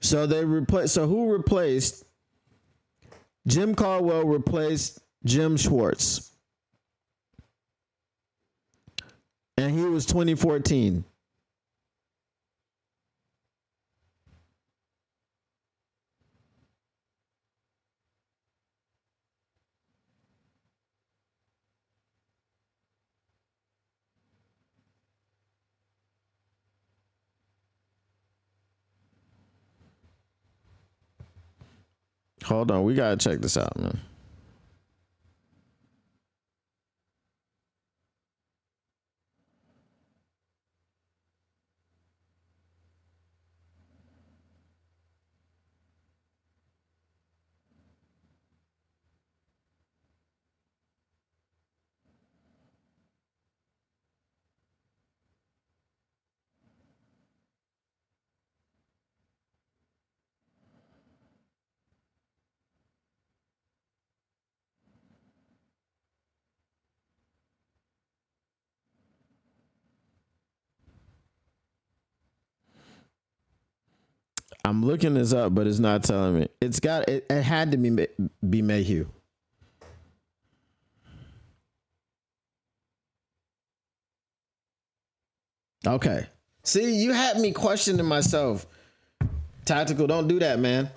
So they replaced. So who replaced Jim Caldwell? Replaced Jim Schwartz, and he was 2014. Hold on, we gotta check this out, man. I'm looking this up, but it's not telling me. It had to be Mayhew. Okay. See, you had me questioning myself. Tactical, don't do that, man.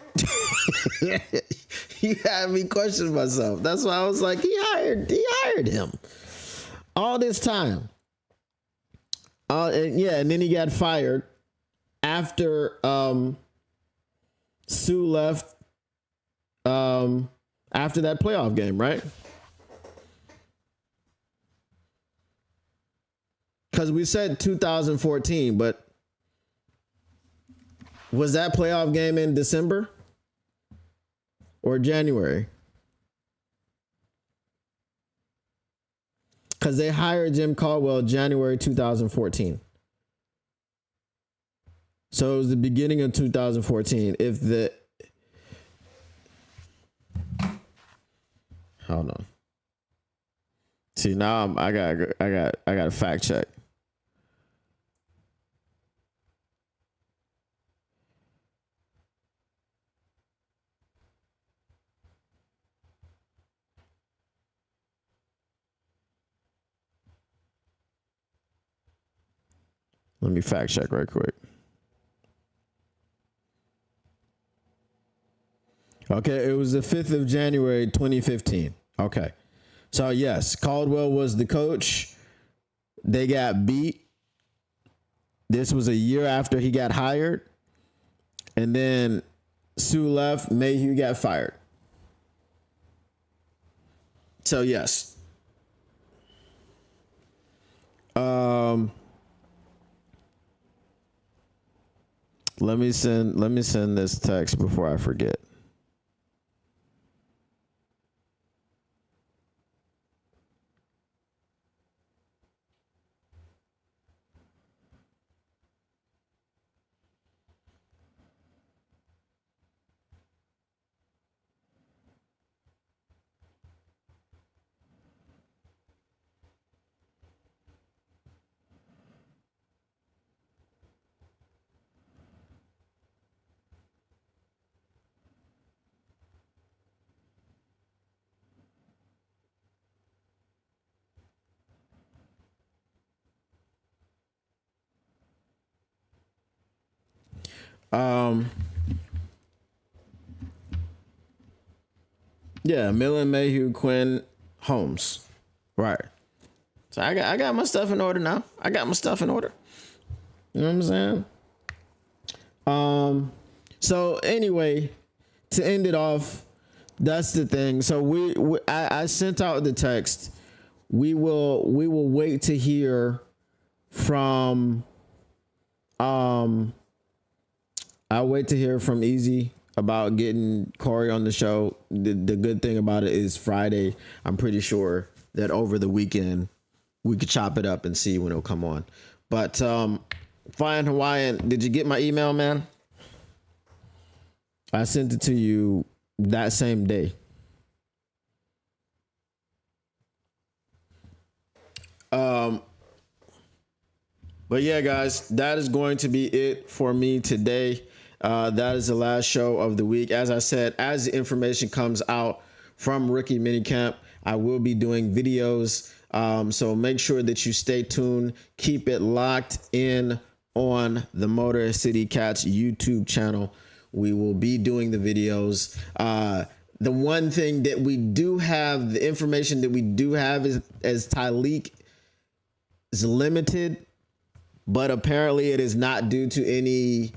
You had me questioning myself. That's why I was like, he hired him all this time. And then he got fired after Sue left after that playoff game, right? Because we said 2014, but Was that playoff game in December or January? Because they hired Jim Caldwell January 2014. So it was the beginning of 2014. Hold on. See, now I got a fact check. Let me fact check right quick. Okay, it was the 5th of January, 2015. Okay. So, yes, Caldwell was the coach. They got beat. This was a year after he got hired. And then Sue left. Mayhew got fired. So, yes. Let me send this text before I forget. Yeah, Millen, Mayhew, Quinn, Holmes. Right. So I got my stuff in order now. I got my stuff in order. You know what I'm saying? So anyway, to end it off, that's the thing. So I sent out the text. We will wait to hear from I'll wait to hear from Easy about getting Corey on the show. The good thing about it is Friday. I'm pretty sure that over the weekend we could chop it up and see when it'll come on. But Flying Hawaiian, did you get my email, man? I sent it to you that same day. But yeah, guys, that is going to be it for me today. That is the last show of the week. As I said, as the information comes out from Rookie Minicamp, I will be doing videos. So make sure that you stay tuned. Keep it locked in on the Motor City Cats YouTube channel. We will be doing the videos. The one thing that we do have, the information that we do have is Tyleek is limited, but apparently it is not due to any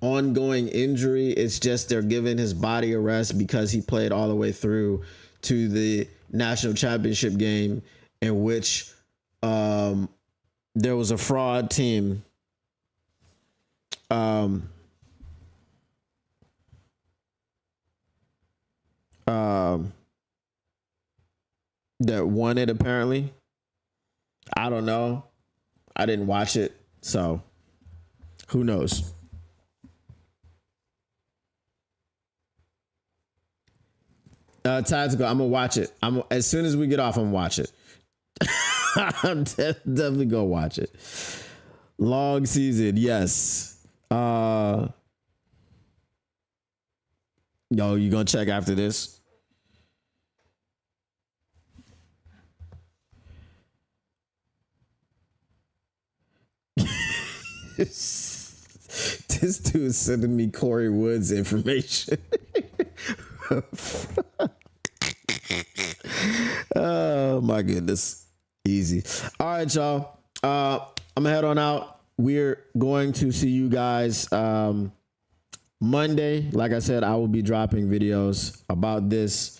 ongoing injury. It's just they're giving his body a rest because he played all the way through to the national championship game in which there was a fraud team that won it, apparently. I don't know. I didn't watch it, so who knows? Tactical, I'm gonna watch it. As soon as we get off, I'm gonna watch it. I'm definitely gonna watch it. Long season, yes. Yo, you gonna check after this? This dude's sending me Corey Woods information. Oh my goodness. Easy. All right, y'all. I'm gonna head on out. We're going to see you guys Monday. Like I said, I will be dropping videos about this.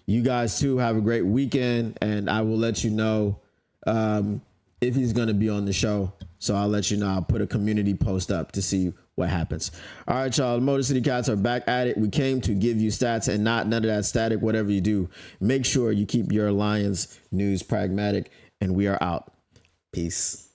You guys too have a great weekend, and I will let you know if he's gonna be on the show. So I'll let you know. I'll put a community post up to see what happens. All right, y'all. The Motor City Cats are back at it. We came to give you stats and not none of that static. Whatever you do, make sure you keep your Lions news pragmatic. And we are out. Peace.